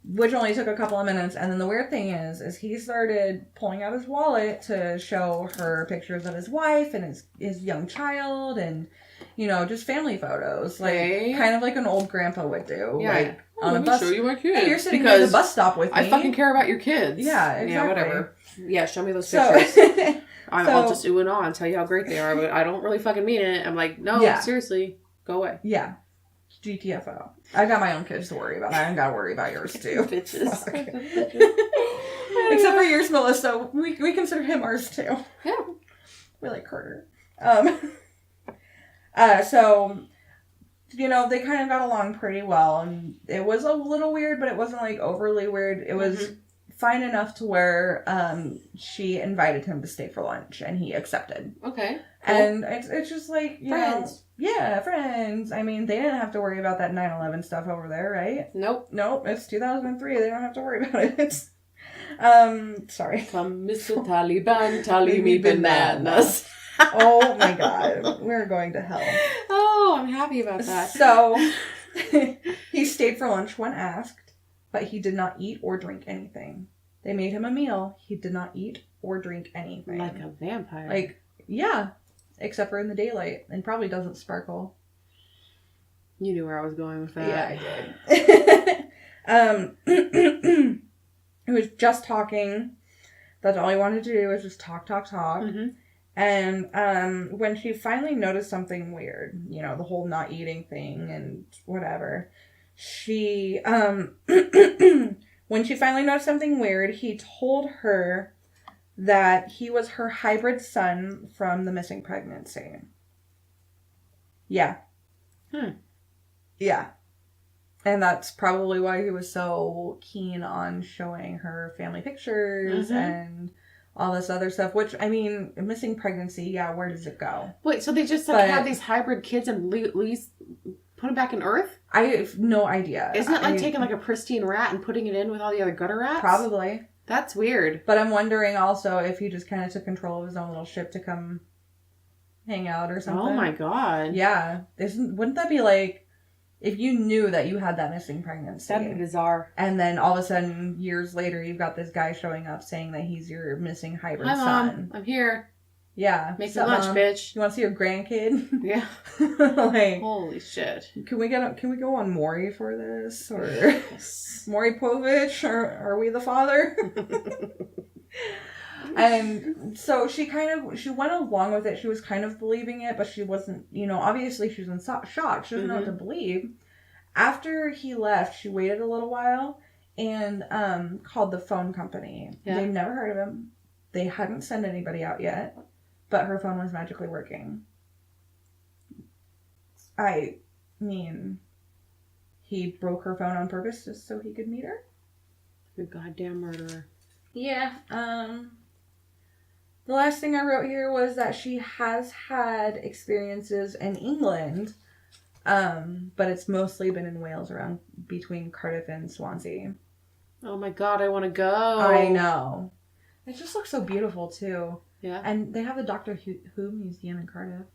which only took a couple of minutes, and then the weird thing is he started pulling out his wallet to show her pictures of his wife and his young child, and just family photos, like kind of like an old grandpa would do. Yeah. Like on a bus. Show you my kids. Hey, you're sitting at the bus stop with me. I fucking care about your kids. Yeah, exactly. Yeah, whatever. Yeah, show me those pictures. I'll just ooh and ah and tell you how great they are, but I don't really fucking mean it. I'm like, no, seriously, go away. Yeah. GTFO. I got my own kids to worry about. I don't gotta worry about yours too. Bitches. Except for yours, Melissa. We consider him ours too. Yeah. We like Carter. So, they kind of got along pretty well, and it was a little weird, but it wasn't like overly weird. It was fine enough to where she invited him to stay for lunch, and he accepted. Okay. Cool. And it's just like, friends. Yeah, friends. I mean, they didn't have to worry about that 9/11 stuff over there, right? Nope. It's 2003. They don't have to worry about it. It's, sorry. Come, Mr. Taliban, tally me bananas. Oh my god. We're going to hell. Oh, I'm happy about that. So, he stayed for lunch when asked, but he did not eat or drink anything. They made him a meal. He did not eat or drink anything. Like a vampire. Like, yeah. Except for in the daylight. And probably doesn't sparkle. You knew where I was going with that. Yeah, I did. It was just talking. That's all he wanted to do was just talk. Mm-hmm. And when she finally noticed something weird, the whole not eating thing and whatever, she, when she finally noticed something weird, he told her that he was her hybrid son from the missing pregnancy. Yeah. Yeah. And that's probably why he was so keen on showing her family pictures and all this other stuff, which, I mean, missing pregnancy, yeah, where does it go? Wait, so they just have these hybrid kids and put them back in Earth? I have no idea. Isn't it like taking like a pristine rat and putting it in with all the other gutter rats? Probably. That's weird. But I'm wondering also if he just kind of took control of his own little ship to come hang out or something. Oh my god. Yeah. Wouldn't that be like, if you knew that you had that missing pregnancy. That'd be bizarre. And then all of a sudden, years later, you've got this guy showing up saying that he's your missing hybrid son. Mom, I'm here. Yeah. Make some lunch, bitch. You want to see your grandkid? Yeah. Like, holy shit. Can we go on Maury for this? Or Maury Povich? Or are we the father? And so she went along with it. She was kind of believing it, but she wasn't, obviously she was in shock. She doesn't know what to believe. After he left, she waited a little while and called the phone company. Yeah. They'd never heard of him. They hadn't sent anybody out yet, but her phone was magically working. I mean, he broke her phone on purpose just so he could meet her? You goddamn murderer. Yeah, the last thing I wrote here was that she has had experiences in England, but it's mostly been in Wales, around between Cardiff and Swansea. Oh my god, I want to go. I know. It just looks so beautiful too. Yeah. And they have the Doctor Who Museum in Cardiff.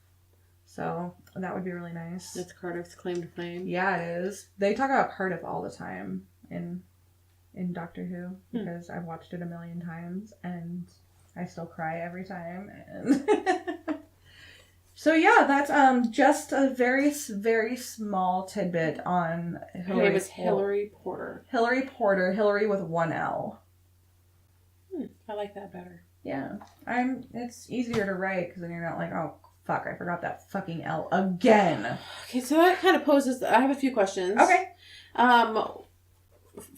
So that would be really nice. That's Cardiff's claim to fame. Yeah, it is. They talk about Cardiff all the time in Doctor Who because I've watched it a million times and I still cry every time. And so yeah, that's just a very, very small tidbit on Her name is Hillary Porter. Hillary Porter. Hillary with one L. I like that better. Yeah, it's easier to write because then you're not like, oh fuck, I forgot that fucking L again. Okay, so that kind of poses. I have a few questions. Okay.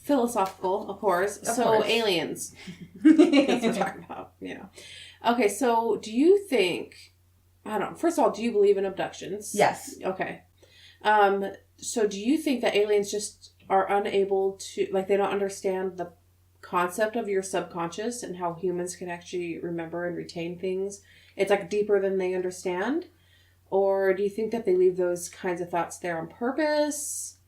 Philosophical, of course. Of course. Aliens. That's what we're talking about. Yeah. Okay, so do you think? I don't know. First of all, do you believe in abductions? Yes. Okay. So do you think that aliens just are unable to, like, they don't understand the concept of your subconscious and how humans can actually remember and retain things? It's like deeper than they understand? Or do you think that they leave those kinds of thoughts there on purpose?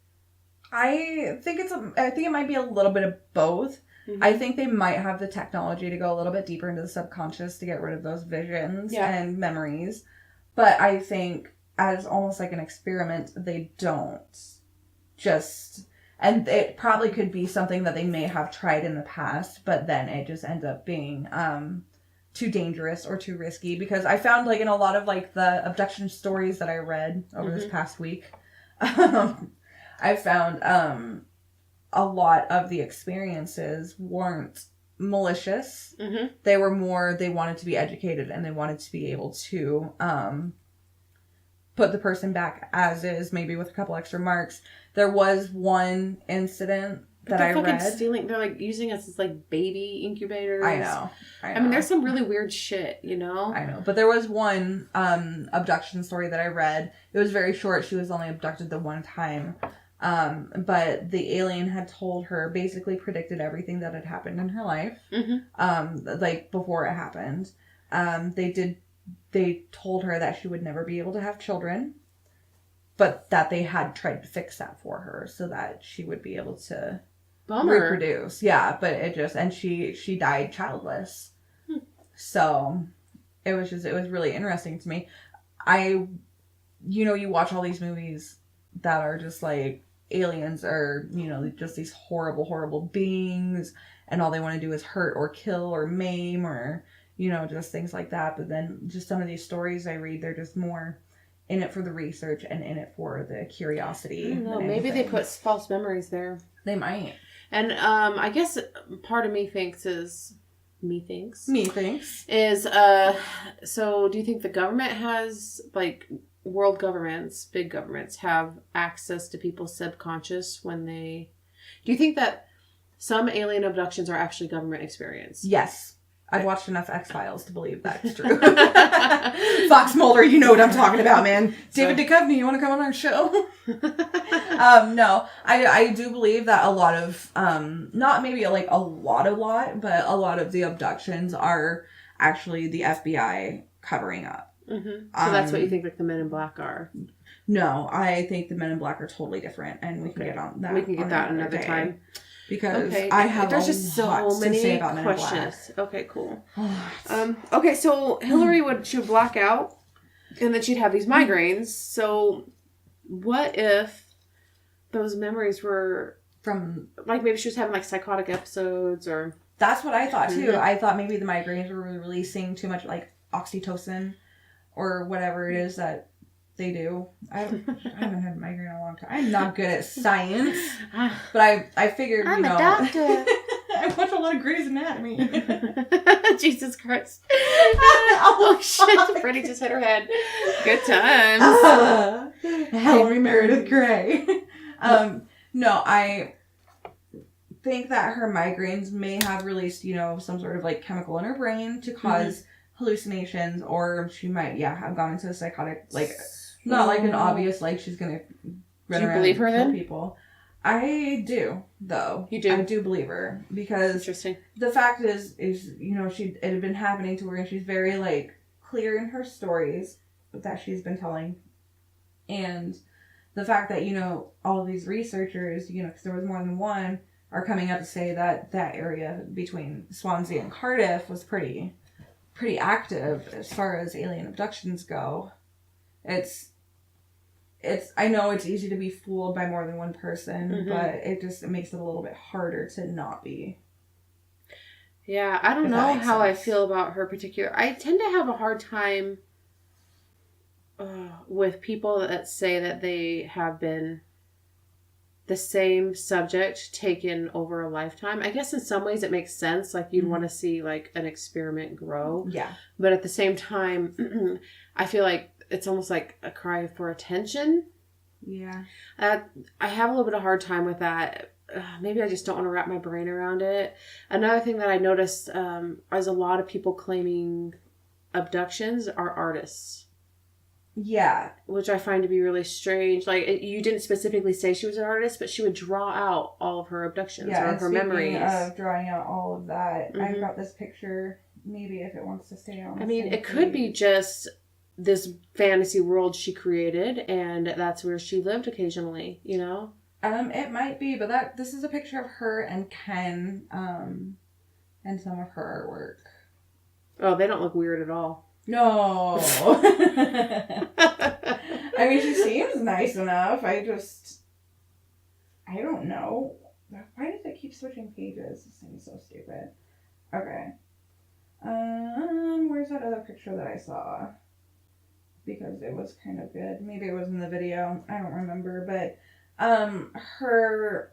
I think it might be a little bit of both. Mm-hmm. I think they might have the technology to go a little bit deeper into the subconscious to get rid of those visions and memories. But I think as almost like an experiment, they don't just... And it probably could be something that they may have tried in the past, but then it just ends up being too dangerous or too risky. Because I found, like, in a lot of, like, the abduction stories that I read over this past week, I found a lot of the experiences weren't malicious. Mm-hmm. They were more, they wanted to be educated and they wanted to be able to put the person back as is, maybe with a couple extra marks. There was one incident that I read. They're like using us as like baby incubators. I know. I mean, there's some really weird shit, you know? I know. But there was one abduction story that I read. It was very short. She was only abducted the one time. But the alien had told her, basically predicted everything that had happened in her life. Mm-hmm. Like before it happened. They told her that she would never be able to have children, but that they had tried to fix that for her so that she would be able to reproduce. Yeah, but and she died childless. So it was really interesting to me. You watch all these movies that are just like aliens are, just these horrible, horrible beings, and all they want to do is hurt or kill or maim or, just things like that. But then just some of these stories I read, they're just more in it for the research and in it for the curiosity. I don't know. Maybe they put false memories there. They might. And I guess part of me thinks is... so do you think the government has, like, world governments, big governments, have access to people's subconscious when they... Do you think that some alien abductions are actually government experience? Yes. I've watched enough X-Files to believe that's true. Fox Mulder, you know what I'm talking about, man. David Duchovny, you want to come on our show? No, I do believe that a lot of, not maybe like a lot, but a lot of the abductions are actually the FBI covering up. Mm-hmm. So that's what you think like the Men in Black are? No, I think the Men in Black are totally different, and we can get on that. We can get that another time. Because I have there's just so many questions. Okay, cool. Okay, so Hillary she would black out, and then she'd have these migraines. So, what if those memories were from, like, maybe she was having like psychotic episodes, or? That's what I thought too. I thought maybe the migraines were releasing too much like oxytocin, or whatever it is that they do. I haven't had a migraine in a long time. I'm not good at science. But I figured, I'm a doctor. I watch a lot of Grey's Anatomy. Jesus Christ. Oh, shit. Freddie just hit her head. Good times. Henry Meredith Grey. No, I think that her migraines may have released, some sort of like chemical in her brain to cause hallucinations, or she might, have gone into a psychotic, like, not like an obvious, like, she's gonna run around and kill people. I do, though. You do? I do believe her, because interesting. The fact is, it had been happening to her, and she's very, like, clear in her stories that she's been telling. And the fact that, all of these researchers, because there was more than one, are coming out to say that that area between Swansea and Cardiff was pretty active as far as alien abductions go. It's I know it's easy to be fooled by more than one person, but it makes it a little bit harder to not be. Yeah, I don't know how I feel about her particular. I tend to have a hard time with people that say that they have been the same subject taken over a lifetime. I guess in some ways it makes sense. Like you'd want to see like an experiment grow. Yeah. But at the same time, I feel like it's almost like a cry for attention. Yeah. I have a little bit of hard time with that. Maybe I just don't want to wrap my brain around it. Another thing that I noticed is a lot of people claiming abductions are artists. Yeah. Which I find to be really strange. Like, you didn't specifically say she was an artist, but she would draw out all of her abductions or her memories. Of drawing out all of that, I've got this picture. Maybe if it wants to stay on. I mean, it could be just this fantasy world she created, and that's where she lived occasionally, you know? It might be, but this is a picture of her and Ken, and some of her artwork. Oh, they don't look weird at all. No. I mean, she seems nice enough. I don't know. Why does it keep switching pages? This thing is so stupid. Okay. Where's that other picture that I saw? Because it was kind of good. Maybe it was in the video. I don't remember, but her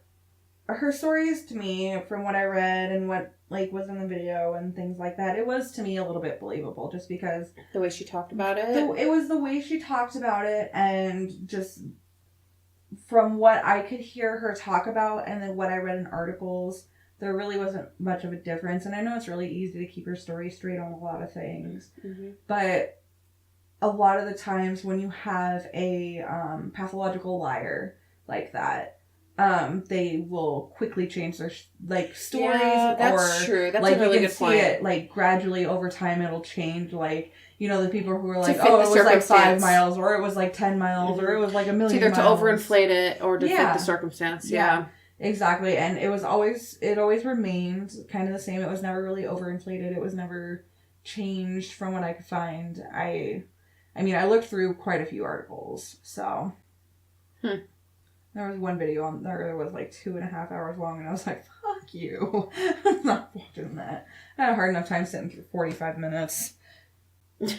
stories to me, from what I read and what like was in the video and things like that, it was to me a little bit believable, just because the way she talked about it. It was the way she talked about it, and just from what I could hear her talk about, and then what I read in articles, there really wasn't much of a difference. And I know it's really easy to keep your story straight on a lot of things, but a lot of the times when you have a pathological liar like that, they will quickly change their stories. Yeah, that's true. That's like, a really good point. You can see it like gradually over time. It'll change. Like, you know, the people who were like, it was like 5 miles, or it was like 10 miles, or it was like 1 million. It's either miles. To overinflate it or to fit the circumstance. Yeah, exactly. And it always remained kind of the same. It was never really overinflated. It was never changed from what I could find. I mean, I looked through quite a few articles, so. There was one video on there that was like 2.5 hours long, and I was like, fuck you. I'm not watching that. I had a hard enough time sitting through 45 minutes. You're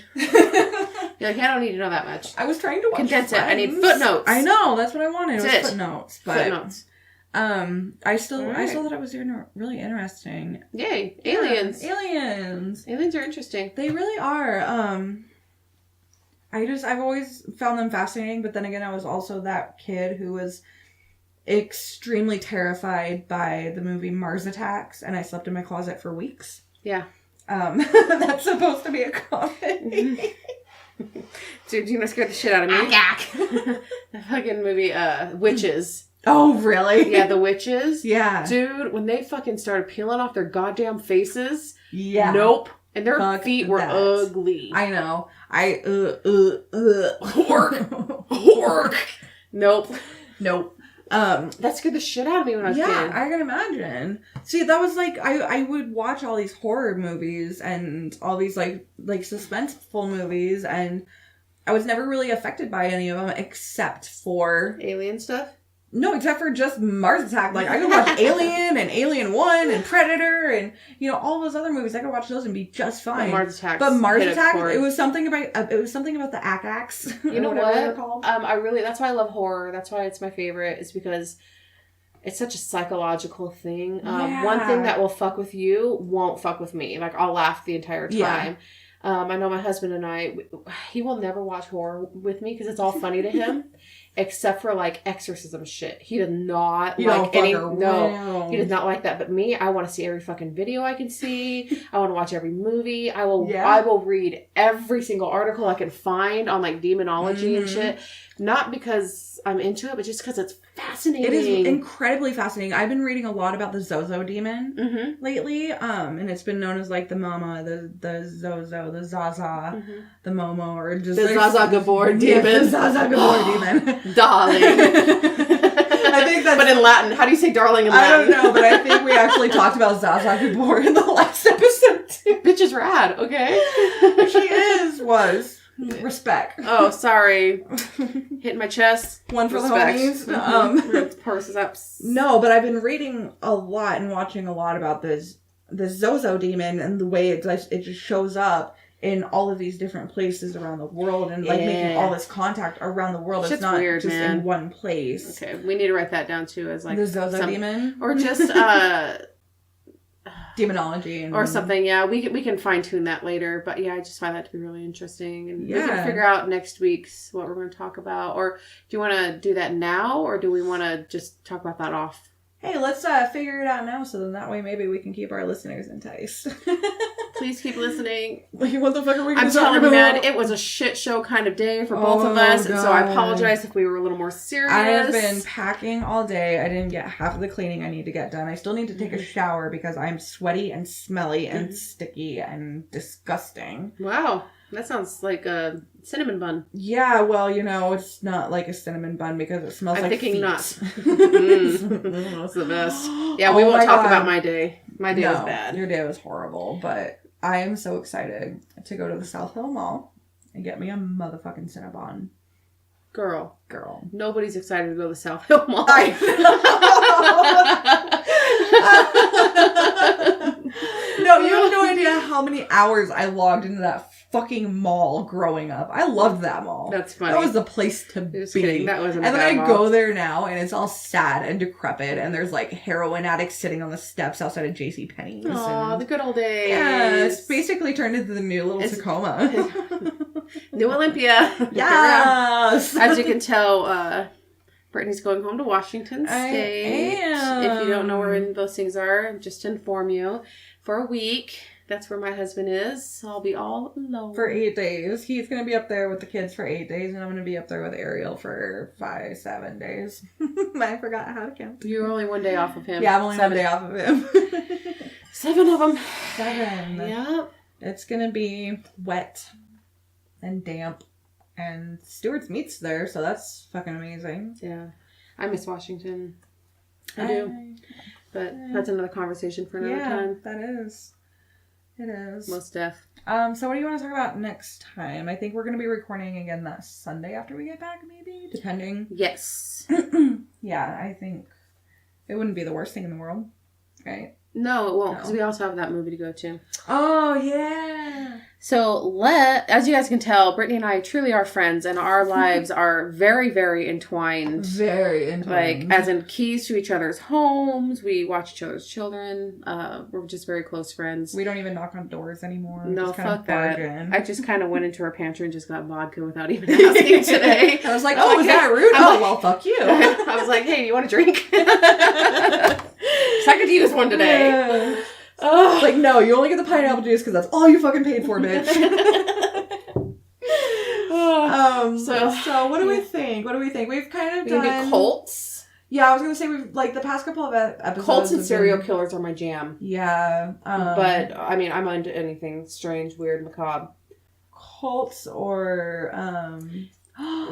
like, I don't need to know that much. I was trying to watch Condense Friends. it. I need footnotes. I know, that's what I wanted. It was footnotes. But, footnotes. I still thought it was really interesting. Yay. Aliens. Aliens. Aliens are interesting. They really are. I've always found them fascinating, but then again, I was also that kid who was extremely terrified by the movie Mars Attacks, and I slept in my closet for weeks. Yeah. That's supposed to be a comedy. Dude, you know, scared the shit out of me. The fucking movie, Witches. Oh, really? Yeah, The Witches. Yeah. Dude, when they fucking started peeling off their goddamn faces. Yeah. Nope. And their feet were ugly. I know. Hork. Nope. That scared the shit out of me when I was a kid. Yeah, I can imagine. See, that was like, I would watch all these horror movies and all these like suspenseful movies, and I was never really affected by any of them except for alien stuff. No, except for just Mars Attack. Like, I could watch Alien and Alien 1 and Predator and, you know, all those other movies. I could watch those and be just fine. But Mars Attack, it was something about the Ack-Acks. You know what? They're called. That's why I love horror. That's why it's my favorite, is because it's such a psychological thing. One thing that will fuck with you won't fuck with me. Like, I'll laugh the entire time. Yeah. I know my husband and he will never watch horror with me because it's all funny to him. Except for like exorcism shit. He does not like any. No, he does not like that. But me, I want to see every fucking video I can see. I want to watch every movie. I will read every single article I can find on like demonology and shit. Not because I'm into it, but just because it's fascinating. It is incredibly fascinating. I've been reading a lot about the Zozo demon lately. And it's been known as like the Mama, the Zozo, the Zaza, the Momo, or just the Zaza Gabor demon. The Zaza Gabor demon. Darling. I think that's... But in Latin. How do you say darling in Latin? I don't know, but I think we actually talked about Zaza before in the last episode, too. Bitch is rad, okay? She was. Respect. Oh, sorry. Hitting my chest. One for Respect. the homies. Purses up. No, but I've been reading a lot and watching a lot about this Zozo demon and the way it just shows up in all of these different places around the world and making all this contact around the world. Shit's it's not weird, just man. in one place. Okay, we need to write that down too as like the Zozo demon, or just demonology or something. Yeah, we can fine tune that later. But yeah, I just find that to be really interesting, and we can figure out next week's what we're going to talk about. Or do you want to do that now, or do we want to just talk about that off? Hey, let's figure it out now, so then that way maybe we can keep our listeners enticed. Please keep listening. Like, what the fuck are we I'm telling you, man, it was a shit show kind of day for both of us, and so I apologize if we were a little more serious. I have been packing all day. I didn't get half of the cleaning I need to get done. I still need to take a shower because I'm sweaty and smelly and sticky and disgusting. Wow. That sounds like a cinnamon bun. Yeah, well, it's not like a cinnamon bun because it smells like feet. That's the best. Yeah, we won't talk about my day. My day was bad. Your day was horrible, but I am so excited to go to the South Hill Mall and get me a motherfucking Cinnabon. Girl. Nobody's excited to go to the South Hill Mall. No, you have no idea how many hours I logged into that fucking mall growing up. I loved that mall. That's funny. That was the place to be. Kidding. That wasn't and a then bad I mall. go there now and it's all sad and decrepit and there's like heroin addicts sitting on the steps outside of JCPenney's. Aw, the good old days. Yeah, it's basically turned into the new little Tacoma. New Olympia. Yes. As you can tell, Brittany's going home to Washington State. I am. If you don't know where those things are, just to inform you, for a week. That's where my husband is. So I'll be all alone. For 8 days. He's going to be up there with the kids for 8 days, and I'm going to be up there with Ariel for 5-7 days. I forgot how to count. You're only one day off of him. Yeah, I'm only 1 day off of him. 7 of them. 7. Yep. It's going to be wet and damp. And Stewart's meat's there, so that's fucking amazing. Yeah. I miss Washington. I do. But that's another conversation for another time. That is. It is. Most def. So what do you want to talk about next time? I think we're going to be recording again that Sunday after we get back, maybe? Depending. Yes. Yeah, I think it wouldn't be the worst thing in the world, right? No, it won't, because we also have that movie to go to. Oh, yeah. So, as you guys can tell, Brittany and I truly are friends, and our lives are very, very entwined. Very entwined. Like, as in keys to each other's homes. We watch each other's children. We're just very close friends. We don't even knock on doors anymore. No, just fuck that. in. I just kind of went into her pantry and just got vodka without even asking today. I was like, was that rude? Well, fuck you. I was like, hey, do you want a drink? So I could use one today. Like, no, you only get the pineapple juice because that's all you fucking paid for, bitch. So what do we think? We've kind of done... Maybe cults? Yeah, I was going to say, we've, like, the past couple of episodes... Cults and serial killers are my jam. Yeah. But, I mean, I'm into anything strange, weird, macabre. Cults or,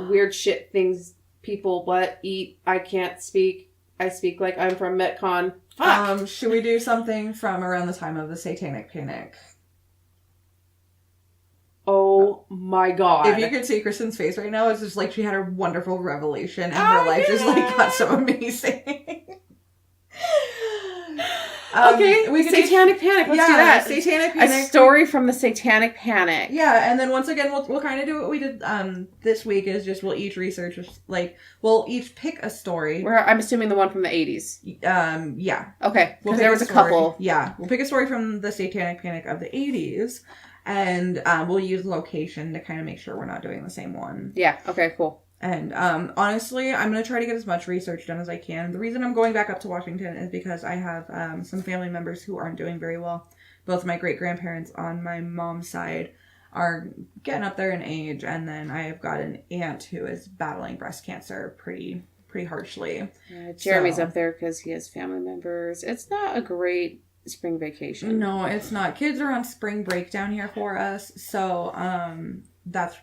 weird shit things people eat. I can't speak. I speak like I'm from Metcon. Fuck. Should we do something from around the time of the Satanic Panic? Oh my god. If you could see Kristen's face right now, it's just like she had a wonderful revelation and her life just like got so amazing. Okay, we Satanic Panic. Let's do that. Satanic Panic. A story from the Satanic Panic. Yeah, and then once again, we'll kind of do what we did this week is just we'll each research, like, we'll each pick a story. I'm assuming the one from the 80s. Yeah. Okay, because there was a couple. Yeah, we'll pick a story from the Satanic Panic of the 80s, and we'll use location to kind of make sure we're not doing the same one. Yeah, okay, cool. And honestly, I'm going to try to get as much research done as I can. The reason I'm going back up to Washington is because I have some family members who aren't doing very well. Both my great-grandparents on my mom's side are getting up there in age. And then I have got an aunt who is battling breast cancer pretty harshly. Jeremy's up there because he has family members. It's not a great spring vacation. No, it's not. Kids are on spring break down here for us. So that's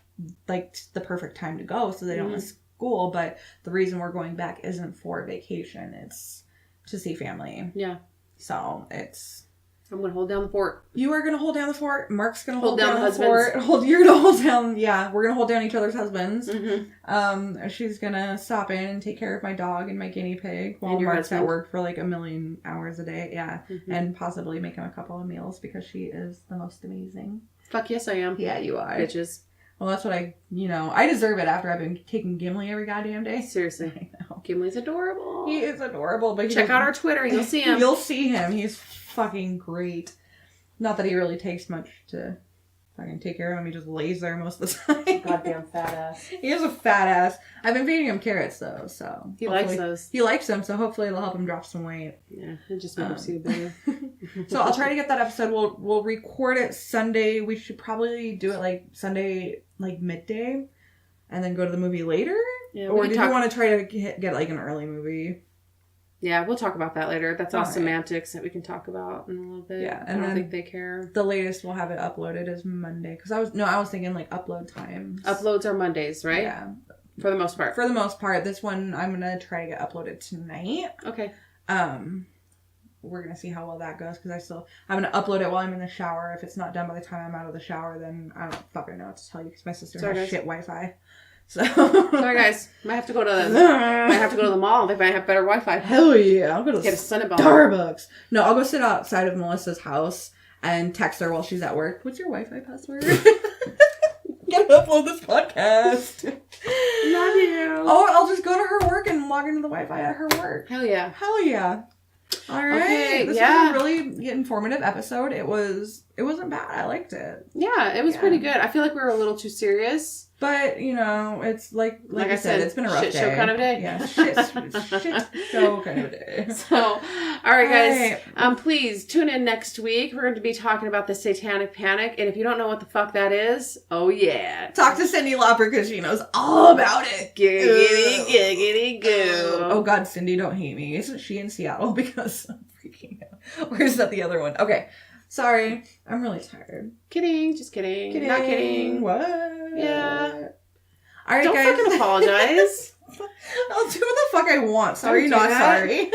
like the perfect time to go so they don't miss school, but the reason we're going back isn't for vacation. It's to see family. Yeah. So it's... I'm going to hold down the fort. You are going to hold down the fort. Mark's going to Hold down the the fort. You're going to hold down... Yeah, we're going to hold down each other's husbands. Mm-hmm. She's going to stop in and take care of my dog and my guinea pig while And your Mark's husband. at work for like 1,000,000 hours a day. Yeah. Mm-hmm. And possibly make him a couple of meals because she is the most amazing. Fuck yes, I am. Yeah, you are. Bitches. Well, that's what I deserve it after I've been taking Gimli every goddamn day. Seriously. I know. Gimli's adorable. He is adorable, but Check out our Twitter. You'll see him. You'll see him. He's fucking great. Not that he really takes much to fucking take care of him. He just lays there most of the time. Goddamn fat ass. He is a fat ass. I've been feeding him carrots though, so He likes those. He likes them, so hopefully it'll help him drop some weight. Yeah, it just makes him see better. So I'll try to get that episode. We'll record it Sunday. We should probably do it like Sunday, like midday, and then go to the movie later. Yeah, or did you want to try to get like an early movie? Yeah, we'll talk about that later. That's all right. semantics that we can talk about in a little bit. Yeah, I and don't then think they care. The latest we'll have it uploaded is Monday. Because I was thinking like upload times. Uploads are Mondays, right? Yeah. For the most part. For the most part. This one I'm going to try to get uploaded tonight. Okay. We're going to see how well that goes. Because I'm going to upload it while I'm in the shower. If it's not done by the time I'm out of the shower, then I don't fucking know what to tell you. Because my sister has shit Wi-Fi. So sorry guys, might have to go to the mall. They might have better Wi-Fi. Hell yeah, I'll go to get a Cinnabon. Starbucks. No, I'll go sit outside of Melissa's house and text her while she's at work. What's your Wi-Fi password? Gotta upload this podcast. Love you. Oh, I'll just go to her work and log into the Wi-Fi at her work. Hell yeah. Hell yeah. All right. Okay, this was a really informative episode. It wasn't bad. I liked it. Yeah, it was pretty good. I feel like we were a little too serious. But, it's like I said, it's been a rough shit show kind of day. Yeah, shit show kind of day. So, all right, guys. Please tune in next week. We're going to be talking about the Satanic Panic. And if you don't know what the fuck that is, oh yeah. Talk to Cyndi Lauper because she knows all about it. Giggity, giggity, goo. Oh God, Cindy, don't hate me. Isn't she in Seattle? Because I'm freaking out. Or is that the other one? Okay. Sorry. I'm really tired. Kidding. Just kidding. Not kidding. What? Yeah. All right, don't guys. fucking apologize. I'll do what the fuck I want. Sorry, not sorry.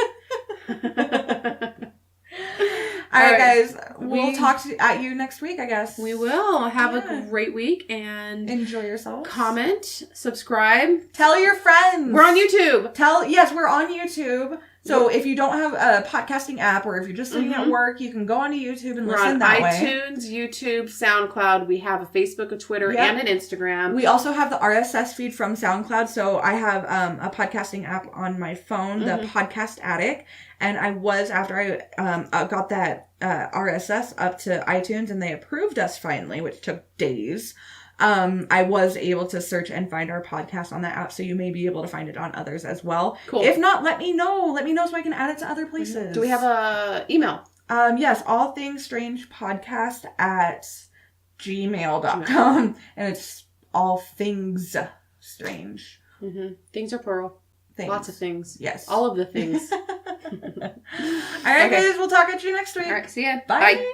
All right, guys. We'll talk at you next week, I guess. We will. Have a great week and enjoy yourselves. Comment, subscribe. Tell your friends. We're on YouTube. Yes, we're on YouTube. So if you don't have a podcasting app or if you're just sitting at work, you can go onto YouTube and listen that way. We're on iTunes, YouTube, SoundCloud. We have a Facebook, a Twitter, and an Instagram. We also have the RSS feed from SoundCloud. So I have a podcasting app on my phone, the Podcast Addict. And after I got that RSS up to iTunes and they approved us finally, which took days. I was able to search and find our podcast on that app, so you may be able to find it on others as well. Cool. If not, let me know. Let me know so I can add it to other places. Do we have a email? Yes, allthingsstrangepodcast@gmail.com. And it's all things strange. Mm-hmm. Things are plural. Things. Lots of things. Yes. All of the things. All right, guys. We'll talk at you next week. All right. See ya. Bye. Bye.